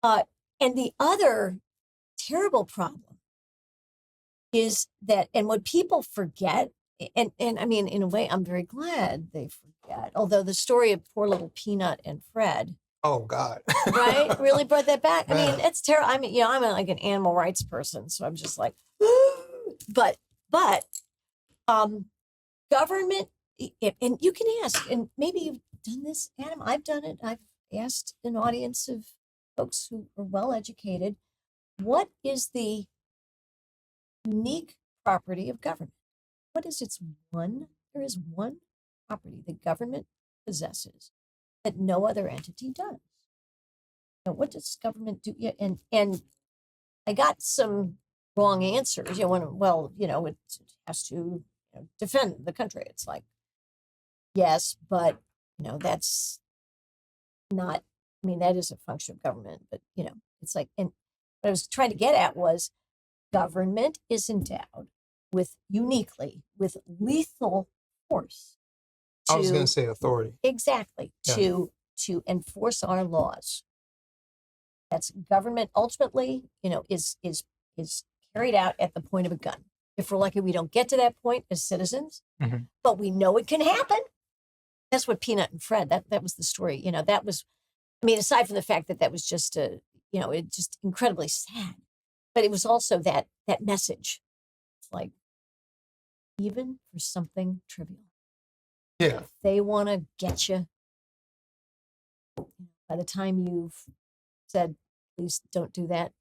And the other terrible problem is that, and what people forget, and I mean, in a way, I'm very glad they forget, although the story of poor little Peanut and Fred, oh God, right, really brought that back. I mean, it's terrible. I mean, I'm like an animal rights person, so I'm just like, but government, and you can ask, and maybe you've done this, Adam. I've done it. I've asked an audience of folks who are well educated, what is the unique property of government? What is its one? There is one property that government possesses that no other entity does. Now, what does government do? Yeah, and I got some wrong answers. It has to defend the country. It's like, yes, but that's not. I mean, that is a function of government, but it's like, and what I was trying to get at was government is endowed uniquely with lethal force. I was going to say authority. Exactly. Yeah. To enforce our laws. That's government ultimately, is carried out at the point of a gun. If we're lucky, we don't get to that point as citizens, but we know it can happen. That's what Peanut and Fred, that was the story. That was, I mean, aside from the fact that was just it's just incredibly sad, but it was also that message. It's like, even for something trivial. Yeah. If they want to get you, by the time you've said, please don't do that.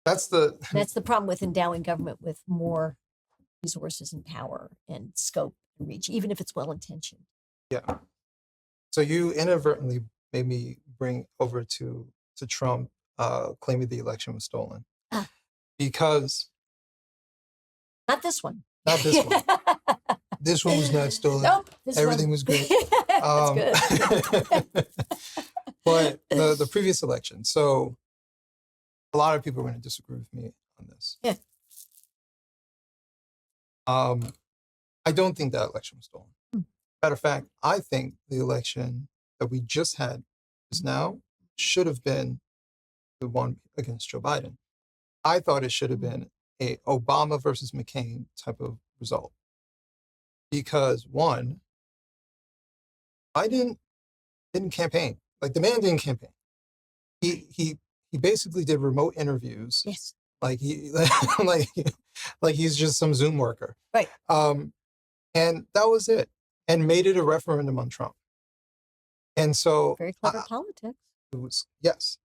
That's the problem with endowing government with more resources and power and scope and reach, even if it's well-intentioned. Yeah. So you inadvertently made me bring over to Trump claiming the election was stolen. Because not this one. Not this one. This one was not stolen. Nope. Everything was great. That's good. But the previous election. So a lot of people are going to disagree with me on this. Yeah. I don't think that election was stolen. Matter of fact, I think the election that we just had should have been the one against Joe Biden. I thought it should have been a Obama versus McCain type of result. Because one, Biden didn't campaign. Like, the man didn't campaign. He basically did remote interviews. Yes. Like like he's just some Zoom worker. Right. And that was it. And made it a referendum on Trump. And so very clever politics. It was, yes.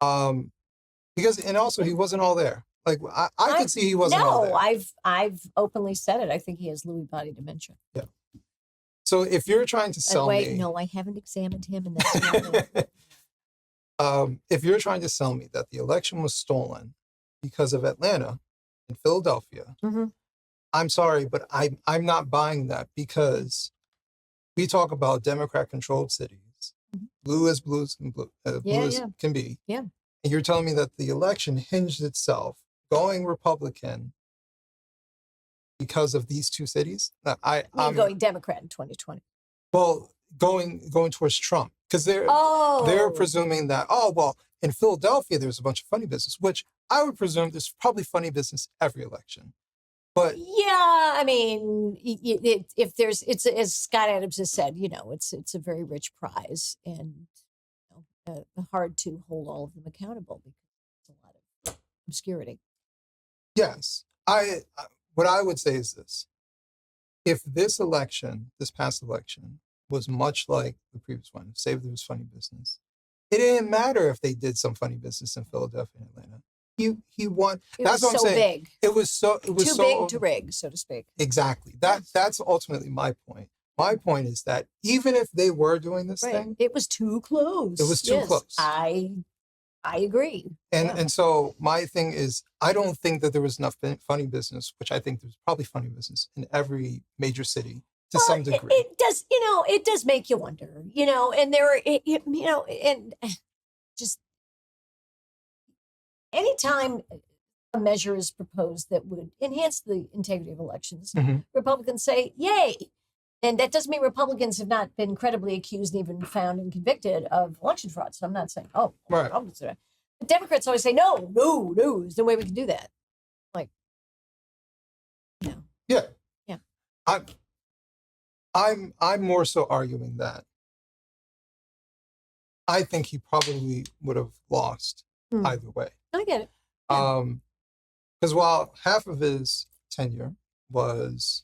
Because, and also he wasn't all there. Like, I could see he wasn't all there. No, I've openly said it. I think he has Lewy body dementia. Yeah. So if you're trying to sell me, no, I haven't examined him, and that's not if you're trying to sell me that the election was stolen because of Atlanta and Philadelphia, I'm sorry, but I'm not buying that, because we talk about Democrat-controlled cities, blue as can be. Yeah. And you're telling me that the election hinged itself going Republican because of these two cities? I'm going Democrat in 2020. Well, going towards Trump, because they're presuming that, in Philadelphia there's a bunch of funny business, which I would presume there's probably funny business every election. But yeah, I mean, if there's, it's as Scott Adams has said, it's a very rich prize, and hard to hold all of them accountable because there's a lot of obscurity. Yes, what I would say is this: if this past election, was much like the previous one, say there was funny business, it didn't matter if they did some funny business in Philadelphia and Atlanta. he won. It That's was what I'm so saying. big. It was so Too big to rig, so to speak. Exactly. That's ultimately my point. My point is that even if they were doing this thing, it was too close. It was too close. I agree. And so my thing is, I don't think that there was enough funny business, which I think there's probably funny business in every major city to some degree. It does, it does make you wonder, and there are, and just anytime a measure is proposed that would enhance the integrity of elections, Republicans say, yay. And that doesn't mean Republicans have not been credibly accused and even found and convicted of election fraud. So I'm not saying, right. Republicans are. But Democrats always say, no, there's no way we can do that. Like, no. Yeah. Yeah. I'm more so arguing that I think he probably would have lost either way. I get it. Because while half of his tenure was,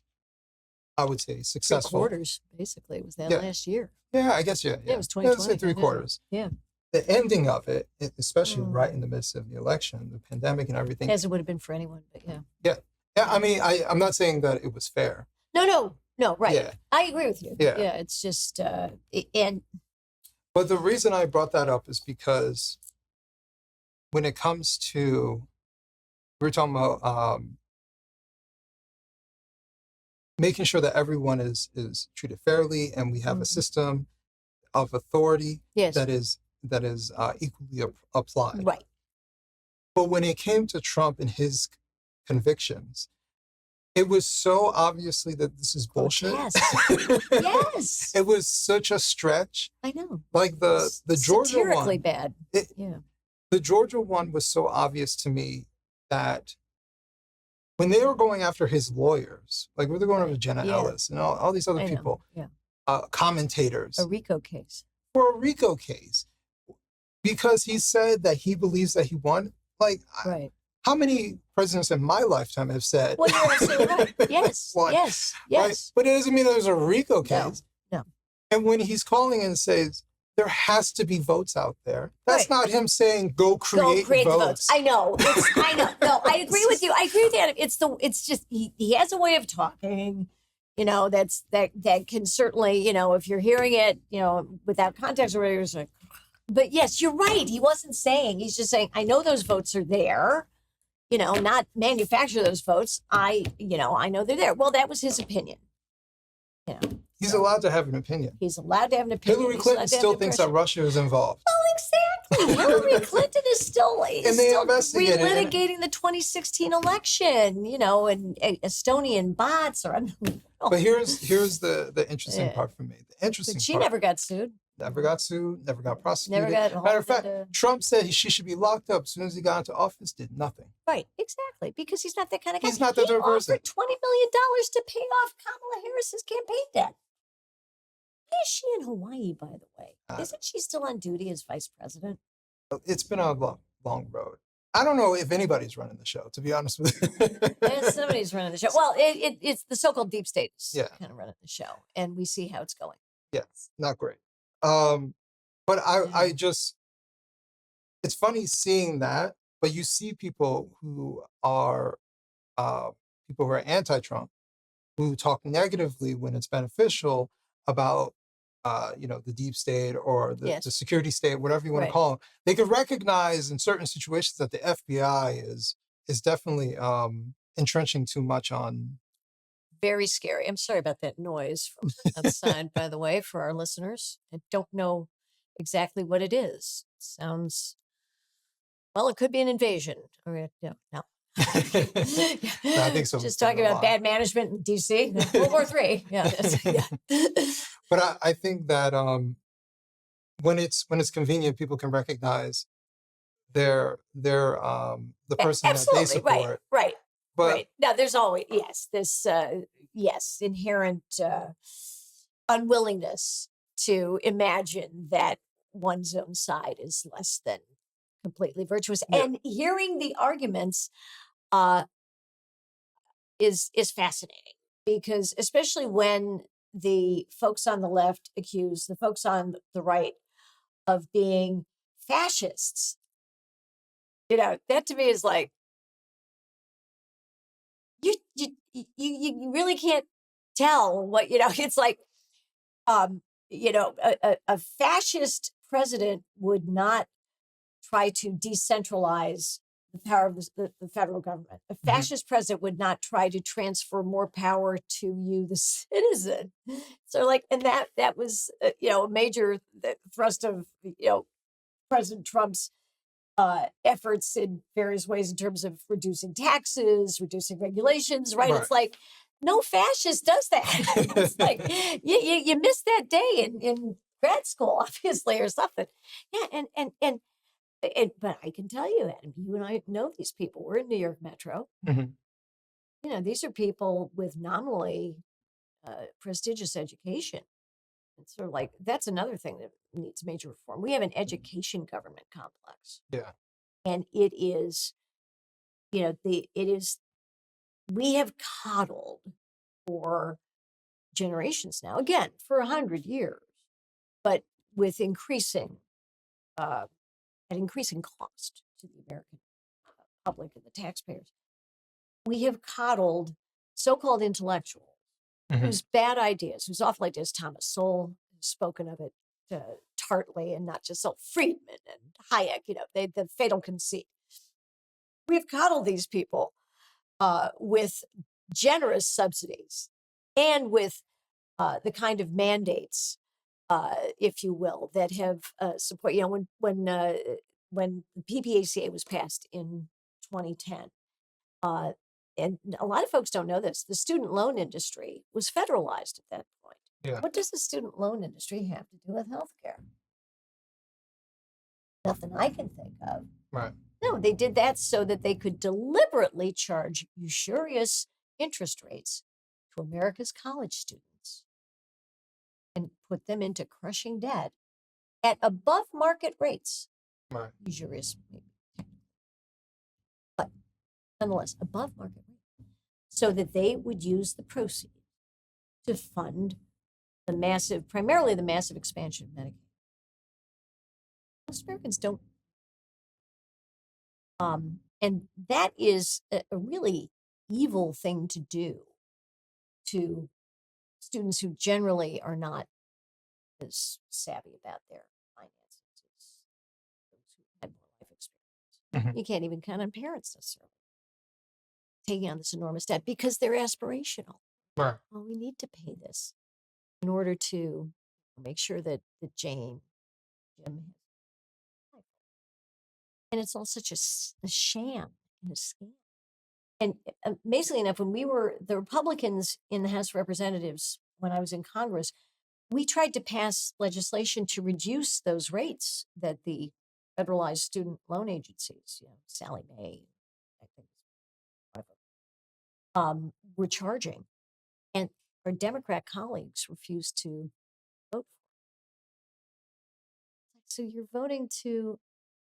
I would say, successful. 3/4, basically, was that last year. Yeah, I guess, yeah. It was 2020. Let's say 3/4. Yeah. The ending of it, especially right in the midst of the election, the pandemic and everything. As it would have been for anyone, but yeah. Yeah. Yeah, I mean, I'm not saying that it was fair. No, right. Yeah. I agree with you. Yeah. Yeah, it's just, But the reason I brought that up is because when it comes to, we're talking about making sure that everyone is treated fairly, and we have a system of authority that is equally applied. Right. But when it came to Trump and his convictions, it was so obviously that this is bullshit. Yes. It was such a stretch. I know. Like the Georgia one. Satirically bad. The Georgia one was so obvious to me that when they were going after his lawyers, like when they're going after Jenna Ellis and all these other people, commentators. A RICO case. For a RICO case. Because he said that he believes that he won. Like, how many presidents in my lifetime have said? Well, you're absolutely right. Yes, yes. Right? But it doesn't mean there's a RICO case. No. And when he's calling and says, there has to be votes out there. That's not him saying, go create votes. I know. I know. No, I agree with you. I agree with that. It's just, he has a way of talking, that can certainly, if you're hearing it, without context or whatever, it's like, but yes, you're right. He wasn't saying, he's just saying, I know those votes are there, not manufacture those votes. I know they're there. Well, that was his opinion. He's allowed to have an opinion. He's allowed to have an opinion. Hillary Clinton still thinks that Russia is involved. Well, exactly. Hillary Clinton is still relitigating the 2016 election, and Estonian bots or. But here's the interesting part for me. The interesting but she part, never got sued. Never got sued. Never got prosecuted. Never got. Matter of fact, Trump said she should be locked up as soon as he got into office. Did nothing. Right. Exactly. Because he's not that kind of guy. He's not that type of person. He offered $20 million to pay off Kamala Harris's campaign debt. Why is she in Hawaii, by the way? Isn't she still on duty as vice president? It's been a long road. I don't know if anybody's running the show, to be honest with you. Somebody's running the show. Well, it's the so-called deep state kind of running the show, and we see how it's going. Yeah, not great. But I just, it's funny seeing that, but you see people who are anti-Trump, who talk negatively when it's beneficial about, the deep state or the security state, whatever you want to call them. They could recognize in certain situations that the FBI is definitely entrenching too much on. Very scary. I'm sorry about that noise from outside, by the way, for our listeners. I don't know exactly what it is. It sounds, well, it could be an invasion. Or, no. I think so. Just talking about bad management in D.C. World War III. Yeah. But I think that when it's convenient, people can recognize the person that they support. Right. But now, there's always this inherent unwillingness to imagine that one's own side is less than completely virtuous, and hearing the arguments is fascinating, because especially when the folks on the left accuse the folks on the right of being fascists, That to me is like, you really can't tell what, it's like, a fascist president would not try to decentralize the power of the federal government. A fascist president would not try to transfer more power to you, the citizen. So like, and that was, a major thrust of, President Trump's efforts in various ways in terms of reducing taxes, reducing regulations, right? It's like, no fascist does that. It's like, you missed that day in grad school, obviously, or something. Yeah, but I can tell you, Adam, you and I know these people. We're in New York Metro. These are people with nominally prestigious education. It's sort of like, that's another thing that needs major reform. We have an education government complex. Yeah. And it is, we have coddled for generations now, again, for 100 years, but with increasing, at increasing cost to the American public and the taxpayers. We have coddled so-called intellectuals whose bad ideas, whose awful ideas, Thomas Sowell has spoken of it tartly, and not just so Friedman and Hayek, the fatal conceit. We've coddled these people with generous subsidies and with the kind of mandates, if you will, that have support. When the PPACA was passed in 2010, and a lot of folks don't know this, the student loan industry was federalized at that point. Yeah. What does the student loan industry have to do with healthcare? Nothing I can think of. Right. No, they did that so that they could deliberately charge usurious interest rates to America's college students and put them into crushing debt at above market rates. Right. Usurious, maybe, but nonetheless, above market rate, so that they would use the proceeds to fund primarily the massive expansion of Medicaid. Most Americans don't. And that is a really evil thing to do to students who generally are not as savvy about their finances as those who had more life experience. You can't even count on parents necessarily taking on this enormous debt because they're aspirational. Right. Well, we need to pay this in order to make sure that Jim has. And it's all such a sham and a scam. And amazingly enough, when we were the Republicans in the House of Representatives, when I was in Congress, we tried to pass legislation to reduce those rates that the federalized student loan agencies, Sally Mae, I think, whatever, were charging. And our Democrat colleagues refused to vote for it. So you're voting to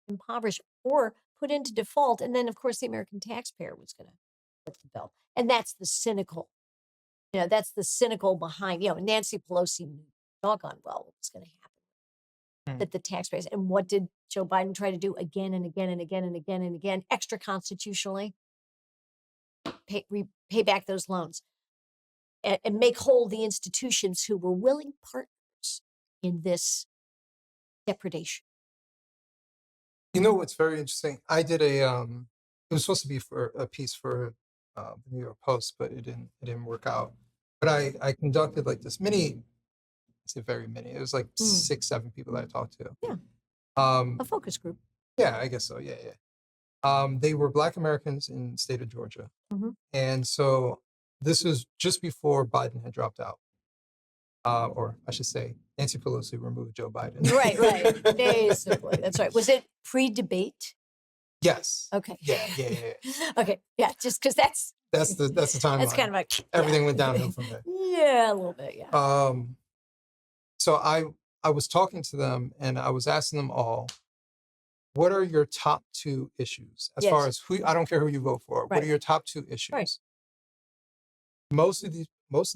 impoverish or put into default, and then of course the American taxpayer was going to foot the bill. And that's the cynical, behind, Nancy Pelosi knew doggone well what was going to happen. That the taxpayers, and what did Joe Biden try to do again and again and again and again and again, extra constitutionally? Pay back those loans and make whole the institutions who were willing partners in this depredation. You know what's very interesting? I did it was supposed to be for a piece for the New York Post, but it didn't work out. But I conducted like this mini, it's a very mini. It was like 6, 7 people that I talked to. Yeah. A focus group. Yeah, I guess so. Yeah. They were Black Americans in the state of Georgia. And so this was just before Biden had dropped out. Or I should say, Nancy Pelosi removed Joe Biden. Right. Basically, that's right. Was it pre-debate? Yes. Okay. Yeah. Okay. Yeah. Just because that's the timeline. That's kind of like everything went downhill from there. Yeah, a little bit. Yeah. So I was talking to them and I was asking them all, what are your top 2 issues as far as I don't care who you vote for. Right. What are your top 2 issues? Right. Most of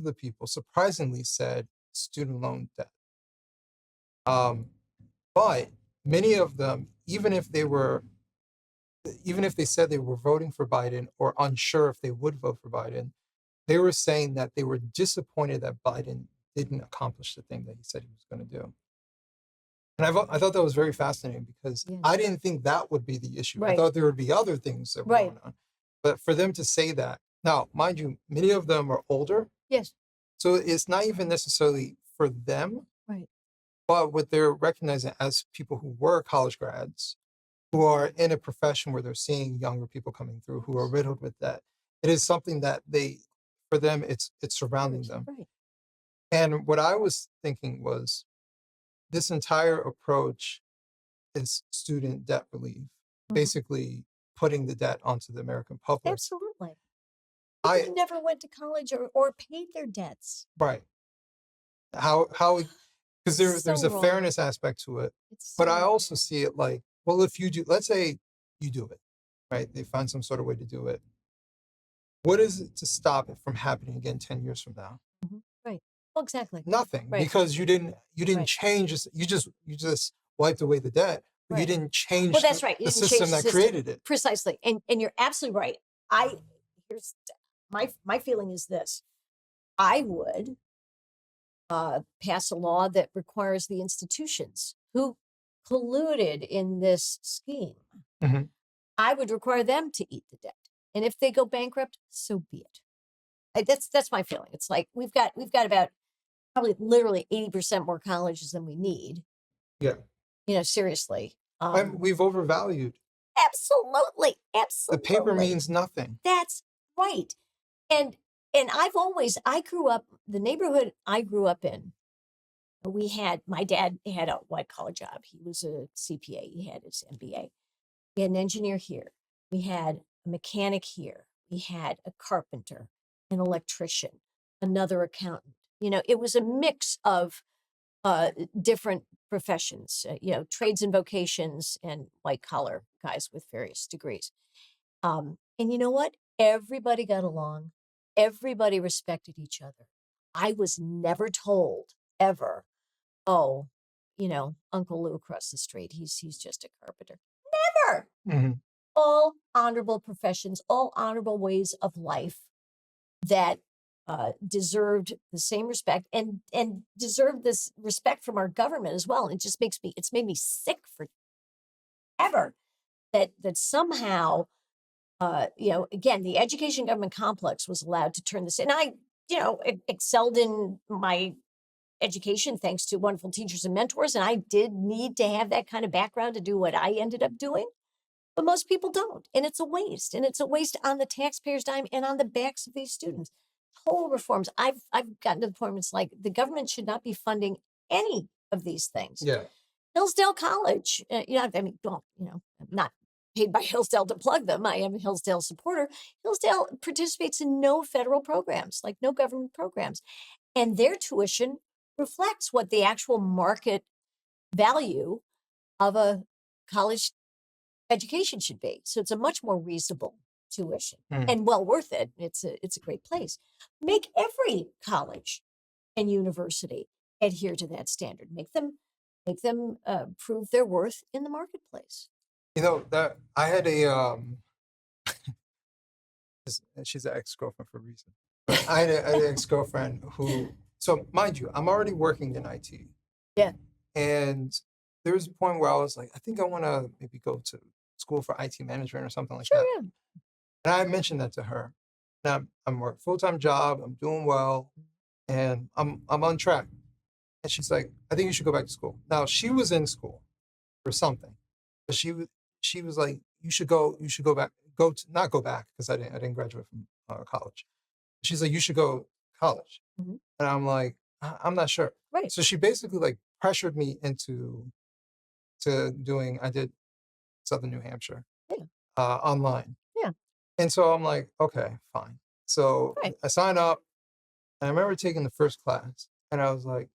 the people surprisingly said student loan debt. But many of them, even if they were even if they said they were voting for Biden or unsure if they would vote for Biden, they were saying that they were disappointed that Biden didn't accomplish the thing that he said he was going to do. And I thought that was very fascinating because Yeah. I didn't think that would be the issue. I Right. thought there would be other things that were Right. going on. But for them to say that, now, mind you, many of them are older. Yes. So it's not even necessarily for them, Right. but what they're recognizing as people who were college grads, who are in a profession where they're seeing younger people coming through who are riddled with that. It is something that for them, it's surrounding them. Right. And what I was thinking was this entire approach is student debt relief, basically putting the debt onto the American public. Absolutely. I People never went to college or paid their debts. right. How because there's So a wrong. fairness aspect to it. It's But so I also wrong. see it like, well, if you do, let's say you do it, right? They find some sort of way to do it. What is it to stop it from happening again 10 years from now? Right. Well, exactly. Nothing, Right. because you didn't Right. change this. You just wiped away the debt, but you Right. didn't change Well, that's right. You the didn't change system the that system. created it. Precisely. And you're absolutely right. Here's my feeling is this. I would pass a law that requires the institutions who colluded in this scheme. Mhm. I would require them to eat the debt. And if they go bankrupt, so be it. That's my feeling. It's like we've got about probably literally 80% more colleges than we need. Yeah, Seriously. we've overvalued. Absolutely. The Absolutely. paper means nothing. That's right. And I grew up, the neighborhood I grew up in, my dad had a white collar job. He was a CPA. He had his MBA. We had an engineer here. We had a mechanic here. We had a carpenter, an electrician, another accountant. It was a mix of different professions, trades and vocations and white collar guys with various degrees. And you know what? Everybody got along. Everybody respected each other. I was never told ever, oh, Uncle Lou across the street, he's just a carpenter. Never. Mhm. All honorable professions, all honorable ways of life that deserved the same respect and deserved this respect from our government as well. And it just it's made me sick forever that somehow, again, the education government complex was allowed to turn this. And I, excelled in my education thanks to wonderful teachers and mentors. And I did need to have that kind of background to do what I ended up doing. But most people don't. And it's a waste. And it's a waste on the taxpayers' dime and on the backs of these students. Total reforms. I've gotten to the point where it's like the government should not be funding any of these things. Yeah. Hillsdale College, I'm not paid by Hillsdale to plug them. I am a Hillsdale supporter. Hillsdale participates in no federal programs, like no government programs. And their tuition reflects what the actual market value of a college education should be. So it's a much more reasonable tuition and well worth it. It's a great place. Make every college and university adhere to that standard. Make them prove their worth in the marketplace. That I had a she's an ex-girlfriend for a reason. But I had an ex-girlfriend who, so mind you, I'm already working in IT. Yeah. And there was a point where I was like, I think I want to maybe go to school for IT management or something like Sure, that. yeah. And I mentioned that to her. Now I'm working full-time job, I'm doing well, and I'm on track. And she's like, I think you should go back to school. Now she was in school for something, but she was like, you should go back, not go back because I didn't graduate from college. She's like, you should go to college. Mhm. And I'm like, I'm not sure. Right. So she basically like pressured me into I did Southern New Hampshire online. Yeah. And so I'm like, okay, fine. So Right. I sign up, and I remember taking the first class, and I was like,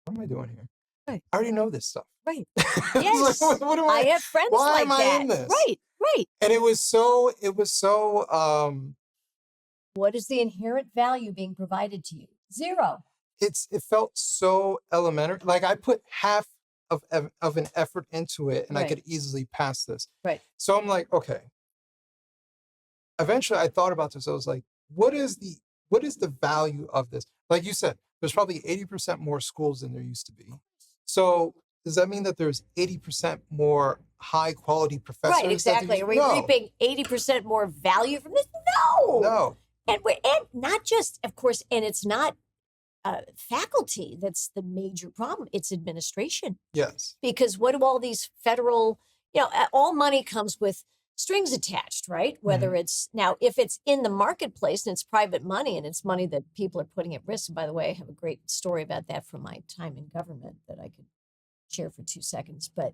what am I doing here? Right. I already know this stuff. Right. I was Yes. like, what am I have friends why like am I that. in this? Right. Right. And it was so What is the inherent value being provided to you? Zero. it felt so elementary. Like I put half of an effort into it, and I Right. could easily pass this. Right. So I'm like, okay. Eventually, I thought about this. I was like, what is the value of this? Like you said, there's probably 80% more schools than there used to be. So does that mean that there's 80% more high quality professors? Right, exactly. Are we No, reaping 80% more value from this? No. no. And not just, of course, and it's not faculty that's the major problem. It's administration. Yes. Because what do all these federal, all money comes with strings attached, right? Whether it's now, if it's in the marketplace and it's private money and it's money that people are putting at risk. And by the way, I have a great story about that from my time in government that I could share for 2 seconds. But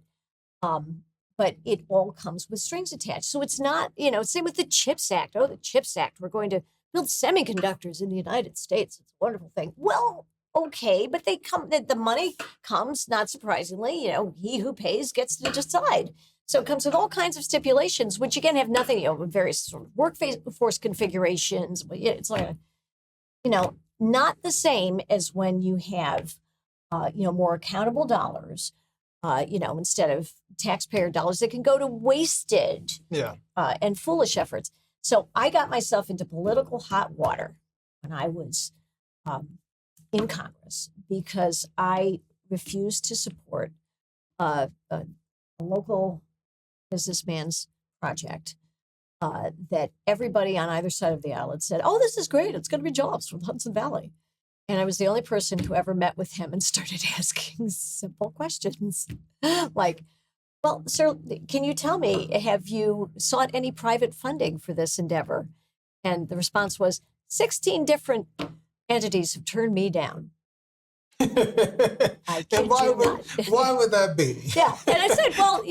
it all comes with strings attached. So it's not, same with the CHIPS Act. Oh, the CHIPS Act, we're going to build semiconductors in the United States. It's a wonderful thing. Well, okay, but the money comes, not surprisingly, he who pays gets to decide. So it comes with all kinds of stipulations, which again have nothing, with various sort of workforce configurations. But yeah, it's like, not the same as when you have, more accountable dollars, instead of taxpayer dollars that can go to wasted and foolish efforts. So I got myself into political hot water when I was in Congress because I refused to support a local businessman's project that everybody on either side of the aisle had said, oh, this is great. It's going to be jobs from Hudson Valley. And I was the only person who ever met with him and started asking simple questions like, well, sir, can you tell me, have you sought any private funding for this endeavor? And the response was 16 different entities have turned me down. I kid And why you would not. why would that be? Yeah. And I said, well,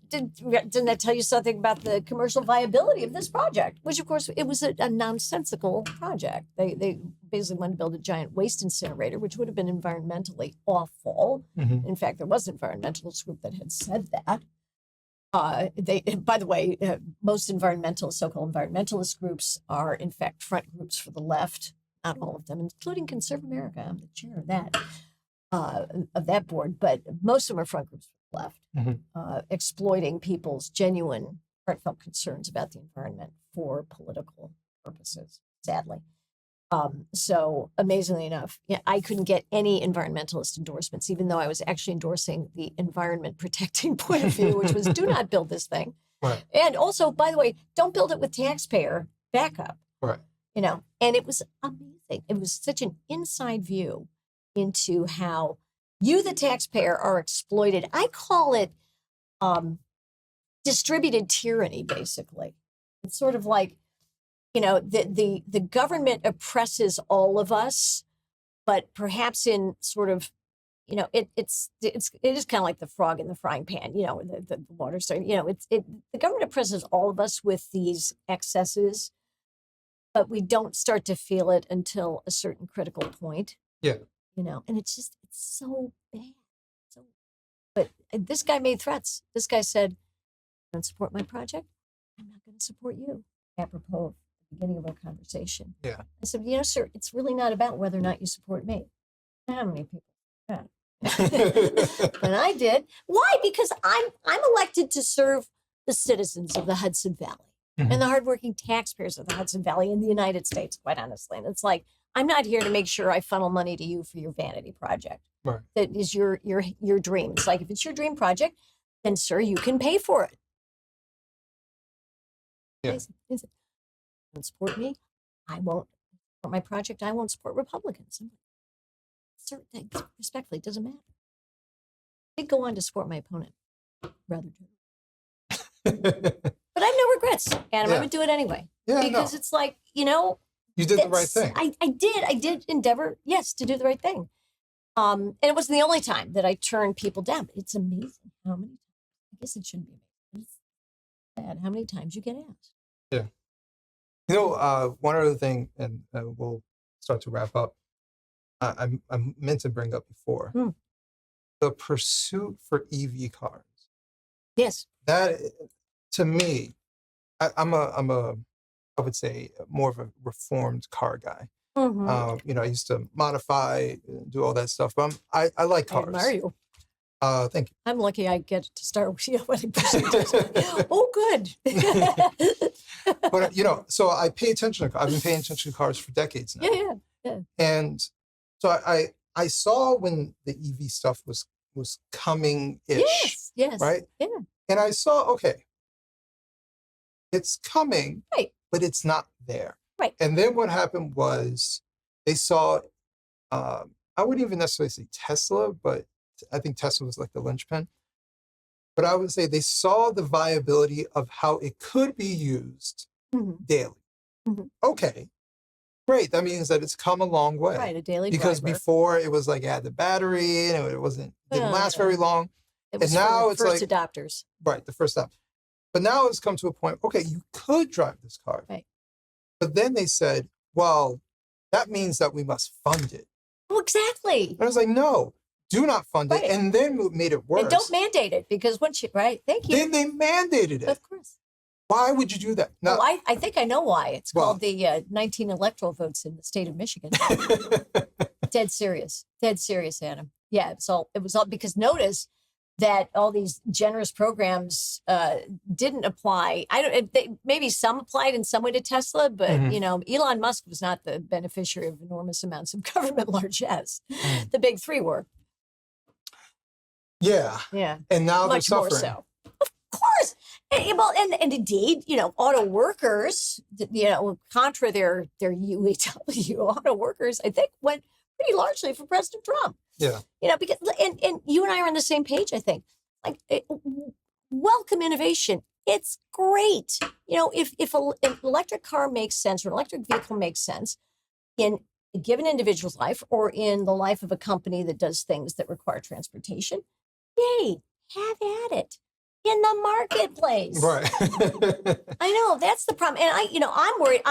didn't that tell you something about the commercial viability of this project? Which, of course, it was a nonsensical project. They basically wanted to build a giant waste incinerator, which would have been environmentally awful. In fact, there was an environmentalist group that had said that. By the way, most so-called environmentalist groups are, in fact, front groups for the left. Not all of them, including Conserve America. I'm the chair of that board, but most of them are front groups for the left, exploiting people's genuine, heartfelt concerns about the environment for political purposes, sadly. So amazingly enough, I couldn't get any environmentalist endorsements, even though I was actually endorsing the environment protecting point of view, which was do not build this thing. Right. And also, by the way, don't build it with taxpayer backup. Right. And it was amazing. It was such an inside view into how you, the taxpayer, are exploited. I call it distributed tyranny, basically. It's sort of like, the government oppresses all of us, but perhaps in sort of, it is kind of like the frog in the frying pan, the water starting, the government oppresses all of us with these excesses, but we don't start to feel it until a certain critical point. Yeah. And it's so bad. But this guy made threats. This guy said, don't support my project, I'm not going to support you, apropos of the beginning of our conversation. Yeah. I said, sir, it's really not about whether or not you support me. How many people? Yeah. And I did. Why? Because I'm elected to serve the citizens of the Hudson Valley and the hardworking taxpayers of the Hudson Valley in the United States, quite honestly. And it's like, I'm not here to make sure I funnel money to you for your vanity project. Right. That is your dream. It's like, if it's your dream project, then sir, you can pay for it. Yeah. Don't support me, I won't support my project. I won't support Republicans. Sir, respectfully, it doesn't matter. I did go on to support my opponent, rather but I have no regrets, Adam. I would do it anyway. Yeah, because it's like, you did the right thing. I did endeavor, yes, to do the right thing. And it wasn't the only time that I turned people down. But it's amazing how many times. I guess it shouldn't be amazing. It's sad how many times you get asked. Yeah. One other thing, and we'll start to wrap up. I meant to bring up before the pursuit for EV cars. Yes. That, to me, I would say more of a reformed car guy. I used to modify, do all that stuff, but I like I cars. admire you. Thank you. I'm lucky I get to start with your wedding procedures. Oh, good. But so I pay attention to. I've been paying attention to cars for decades now. Yeah. And so I saw when the EV stuff was coming-ish. Yes. Right. Yeah. And I saw, okay, it's coming, Right. but it's not there. Right. And then what happened was they saw. I wouldn't even necessarily say Tesla, but I think Tesla was like the linchpin. But I would say they saw the viability of how it could be used daily. Okay, great. That means that it's come a long way. Right, a daily because driver. before it was like, the battery and it didn't last very long. It was and now for it's first like adopters. right, the first step. But now it's come to a point, okay, you could drive this car. Right. But then they said, well, that means that we must fund it. Oh, exactly. And I was like, no, do not fund Right. it. And then made it worse. And don't mandate it because once you, right? Thank you. Then they mandated it. Of course. Why would you do that? No. Oh, I think I know why. It's Well- called the 19 electoral votes in the state of Michigan. Dead serious, Adam. Yeah, it was all because notice that all these generous programs didn't apply. Maybe some applied in some way to Tesla, but Elon Musk was not the beneficiary of enormous amounts of government largesse. The big three were. Yeah. Yeah. And now Much they're more suffering. so. Of course. And indeed, auto workers, contra their UAW, auto workers, I think went pretty largely for President Trump. Yeah. Because and you and I are on the same page, I think. Like, welcome innovation. It's great. If an electric car makes sense or an electric vehicle makes sense in a given individual's life or in the life of a company that does things that require transportation, yay, have at it in the marketplace. Right. I know that's the problem, and I'm worried.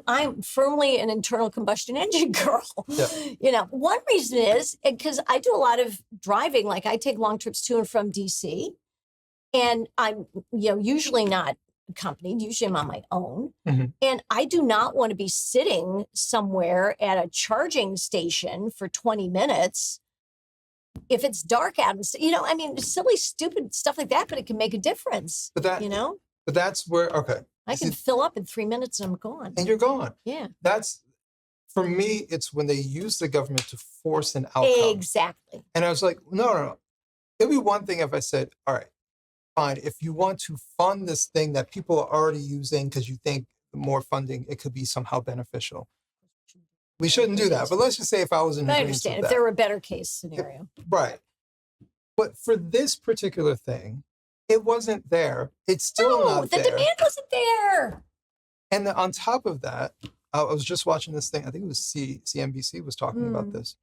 I'm firmly an internal combustion engine girl. Yeah. One reason is because I do a lot of driving. Like I take long trips to and from DC, and I'm usually not accompanied. Usually I'm on my own, and I do not want to be sitting somewhere at a charging station for 20 minutes. If it's dark out, silly, stupid stuff like that, but it can make a difference. But that's where, okay. I can fill up in 3 minutes and I'm gone. And you're gone. Yeah. That's, for me, it's when they use the government to force an outcome. Exactly. And I was like, no. It'd be one thing if I said, all right, fine. If you want to fund this thing that people are already using because you think the more funding, it could be somehow beneficial. We shouldn't do that. But let's just say if I was in I agreement understand. with If that. there were a better case scenario. Right. But for this particular thing, it wasn't there. It's still not the there. demand wasn't there. And then on top of that, I was just watching this thing. I think it was CNBC was talking about this.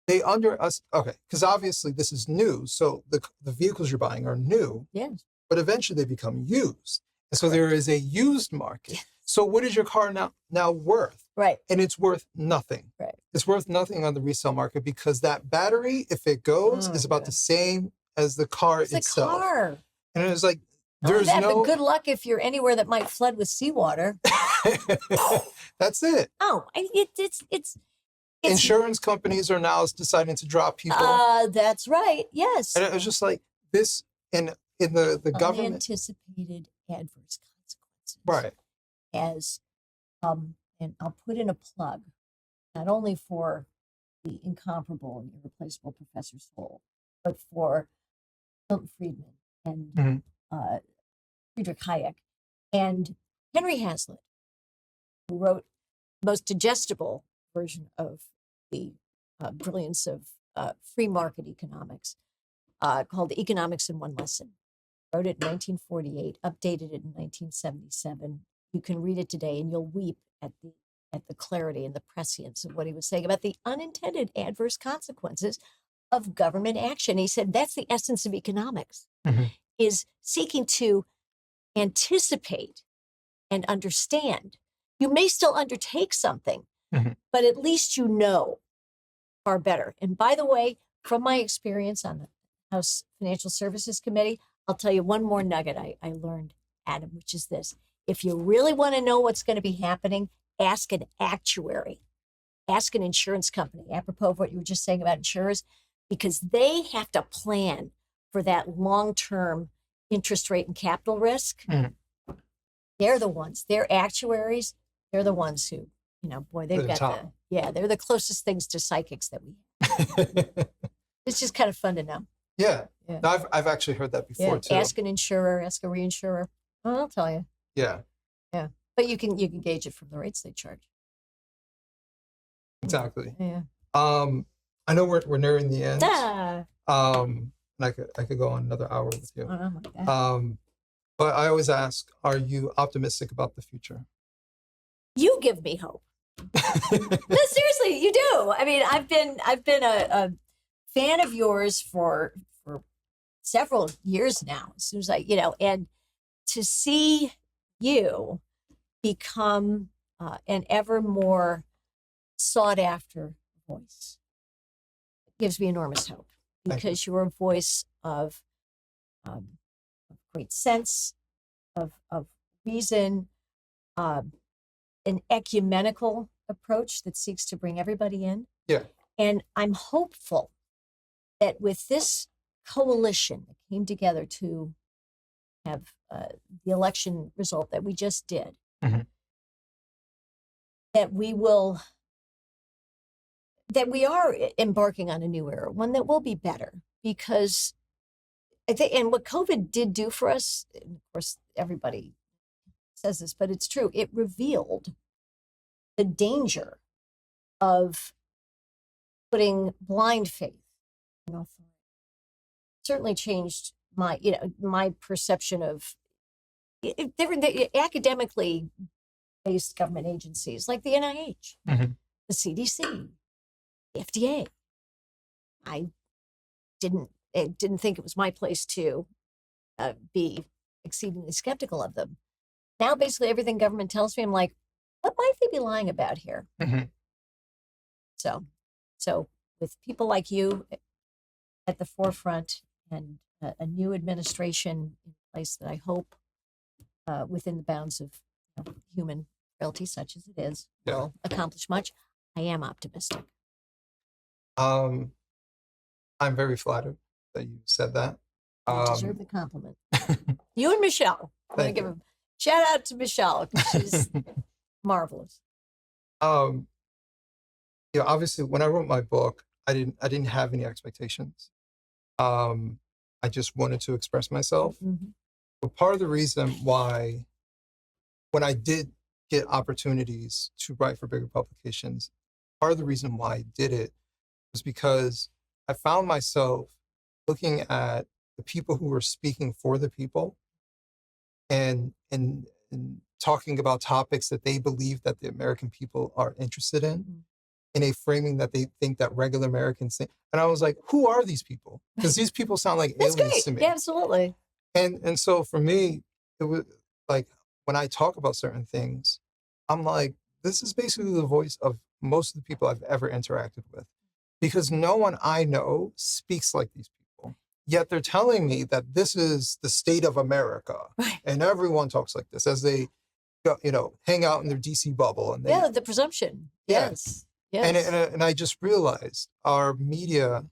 They under us, okay, because obviously this is new. So the vehicles you're buying are new. Yes. But eventually they become used. And so there is a used market. Yes. So what is your car now worth? Right. And it's worth nothing. Right. It's worth nothing on the resale market because that battery, if it goes, is about the same as the car It's itself. a car. And it was like, Not there's that, no. but good luck if you're anywhere that might flood with seawater. That's it. Oh, it's Insurance companies are now deciding to drop people. That's right. Yes. And it was just like this in the government. Unanticipated adverse consequences. Right. As and I'll put in a plug, not only for the incomparable and irreplaceable Professor Stoll, but for Milton Friedman and Friedrich Hayek and Henry Hazlitt, who wrote the most digestible version of the brilliance of free market economics, called Economics in One Lesson. Wrote it in 1948, updated it in 1977. You can read it today and you'll weep at the clarity and the prescience of what he was saying about the unintended adverse consequences of government action. He said that's the essence of economics, is seeking to anticipate and understand. You may still undertake something, but at least you know far better. And by the way, from my experience on the House Financial Services Committee, I'll tell you one more nugget I learned, Adam, which is this. If you really want to know what's going to be happening, ask an actuary, ask an insurance company. Apropos of what you were just saying about insurers, because they have to plan for that long-term interest rate and capital risk. They're the ones, they're actuaries. They're the ones who, boy, they've got they're the closest things to psychics that we have. It's just kind of fun to know. Yeah. Yeah. No, I've actually heard that before too. Ask an insurer, ask a reinsurer. Oh, I'll tell you. Yeah. Yeah. But you can gauge it from the rates they charge. Exactly. Yeah. I know we're nearing the end. Ah. And I could go on another hour with you. Oh my God. But I always ask, are you optimistic about the future? You give me hope. No, seriously, you do. I mean, I've been a fan of yours for several years now. As soon as and to see you become an ever more sought after voice gives me enormous hope, because you're a voice of great sense, of reason, an ecumenical approach that seeks to bring everybody in. Yeah. And I'm hopeful that with this coalition that came together to have the election result that we just did, that we are embarking on a new era, one that will be better, because I think, and what COVID did do for us, and of course, everybody says this, but it's true. It revealed the danger of putting blind faith in authority. Certainly changed my perception of the academically based government agencies like the NIH, the CDC, the FDA. I didn't think it was my place to be exceedingly skeptical of them. Now, basically, everything government tells me, I'm like, what might they be lying about here? So with people like you at the forefront, and a new administration in place that I hope, within the bounds of human frailty, such as it is, will accomplish much, I am optimistic. I'm very flattered that you said that. You deserve the compliment. You and Michelle. I'm going to give a shout out to Michelle, because she's marvelous. Obviously, when I wrote my book, I didn't have any expectations. I just wanted to express myself. But part of the reason why, when I did get opportunities to write for bigger publications, part of the reason why I did it was because I found myself looking at the people who were speaking for the people, and talking about topics that they believe that the American people are interested in a framing that they think that regular Americans think. And I was like, who are these people? Because these people sound like aliens to me. Yeah, absolutely. And so for me, it was like, when I talk about certain things, I'm like, this is basically the voice of most of the people I've ever interacted with, because no one I know speaks like these people. Yet they're telling me that this is the state of America, and everyone talks like this as they, hang out in their DC bubble. And the presumption. Yes. And I just realized our media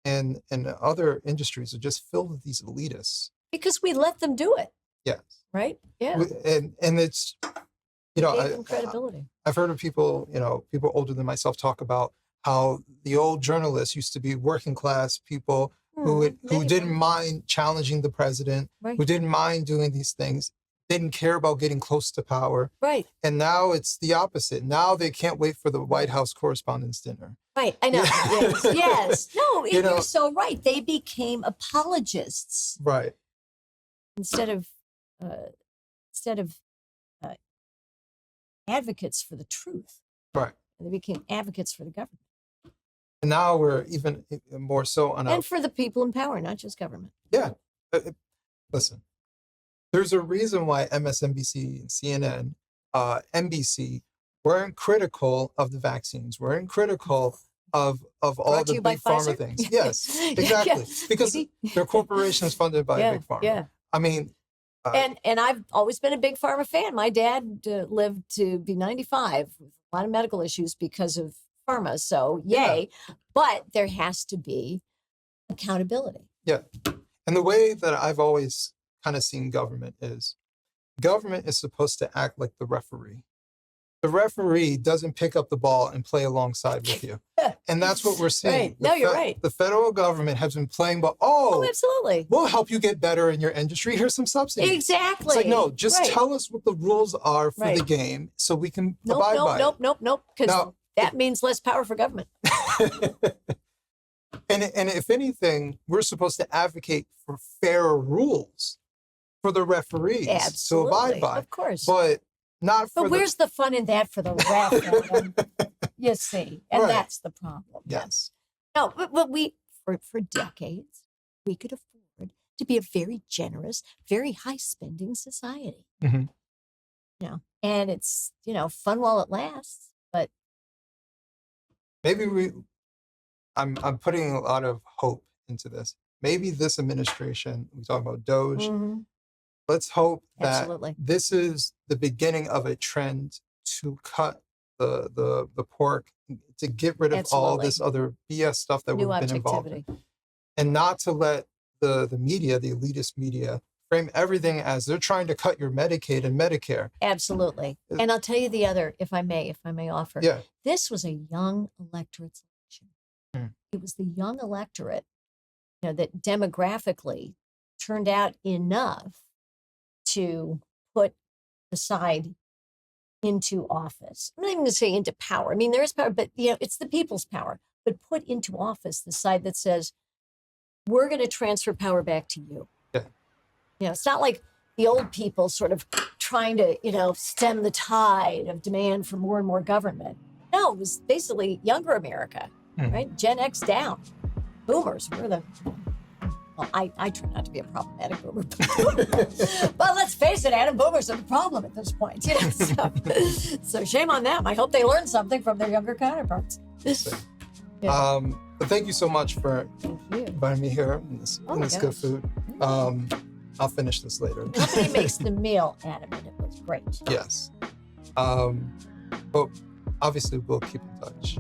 and other industries are just filled with these elitists. Because we let them do it. Yes. Right? Yeah. And it's, credibility. I've heard of people, people older than myself talk about how the old journalists used to be working class people who didn't mind challenging the president, who didn't mind doing these things, didn't care about getting close to power. Right. And now it's the opposite. Now they can't wait for the White House Correspondents' Dinner. Right. I know. Yes. No, you're so right. They became apologists. Right. Instead of advocates for the truth. Right. They became advocates for the government. And now we're even more so on and for the people in power, not just government. Yeah. Listen, there's a reason why MSNBC and CNN, NBC weren't critical of the vaccines, weren't critical of all the big pharma things. Yes, exactly. Because they're corporations funded by big pharma. Yeah. I mean, and I've always been a big pharma fan. My dad lived to be 95 with a lot of medical issues because of pharma. So yay. but there has to be accountability. Yeah. And the way that I've always kind of seen government is supposed to act like the referee. The referee doesn't pick up the ball and play alongside with you. And that's what we're seeing. Right. No, you're right. The federal government has been playing, but Absolutely. we'll help you get better in your industry. Here's some subsidies. Exactly. It's like, no, just Right. tell us what the rules are for the Right. game so we can Nope, abide nope, by nope, it. nope, nope, because Now, that means less power for government. And if anything, we're supposed to advocate for fairer rules for the referees to abide by. Of course. But not for But where's the fun in that for the ref? Adam? You see, and Right. that's the problem. Yes. No, but we for decades we could afford to be a very generous, very high spending society. Mhm. And it's fun while it lasts. But Maybe I'm putting a lot of hope into this. Maybe this administration, we talk about Doge, let's hope that Absolutely. this is the beginning of a trend to cut the pork, to get rid of all Absolutely. this other BS stuff that New we've been involved in. objectivity. And not to let the media, the elitist media, frame everything as they're trying to cut your Medicaid and Medicare. Absolutely. And I'll tell you the other, if I may offer. Yeah. This was a young electorate election. Hmm. It was the young electorate, that demographically turned out enough to put the side into office. I'm not even going to say into power. I mean, there is power, but it's the people's power. But put into office the side that says, we're going to transfer power back to you. Yeah. It's not like the old people sort of trying to, stem the tide of demand for more and more government. No, it was basically younger America, right? Gen X down. Boomers were the... Well, I try not to be a problematic boomer. But let's face it, Adam, boomers are the problem at this point. So shame on them. I hope they learned something from their younger counterparts. Yeah. But thank you so much for Thank you. inviting me here in this, Oh my good gosh. food. I'll finish this later. Company makes the meal, Adam, and it was great. Yes. But obviously we'll keep in touch.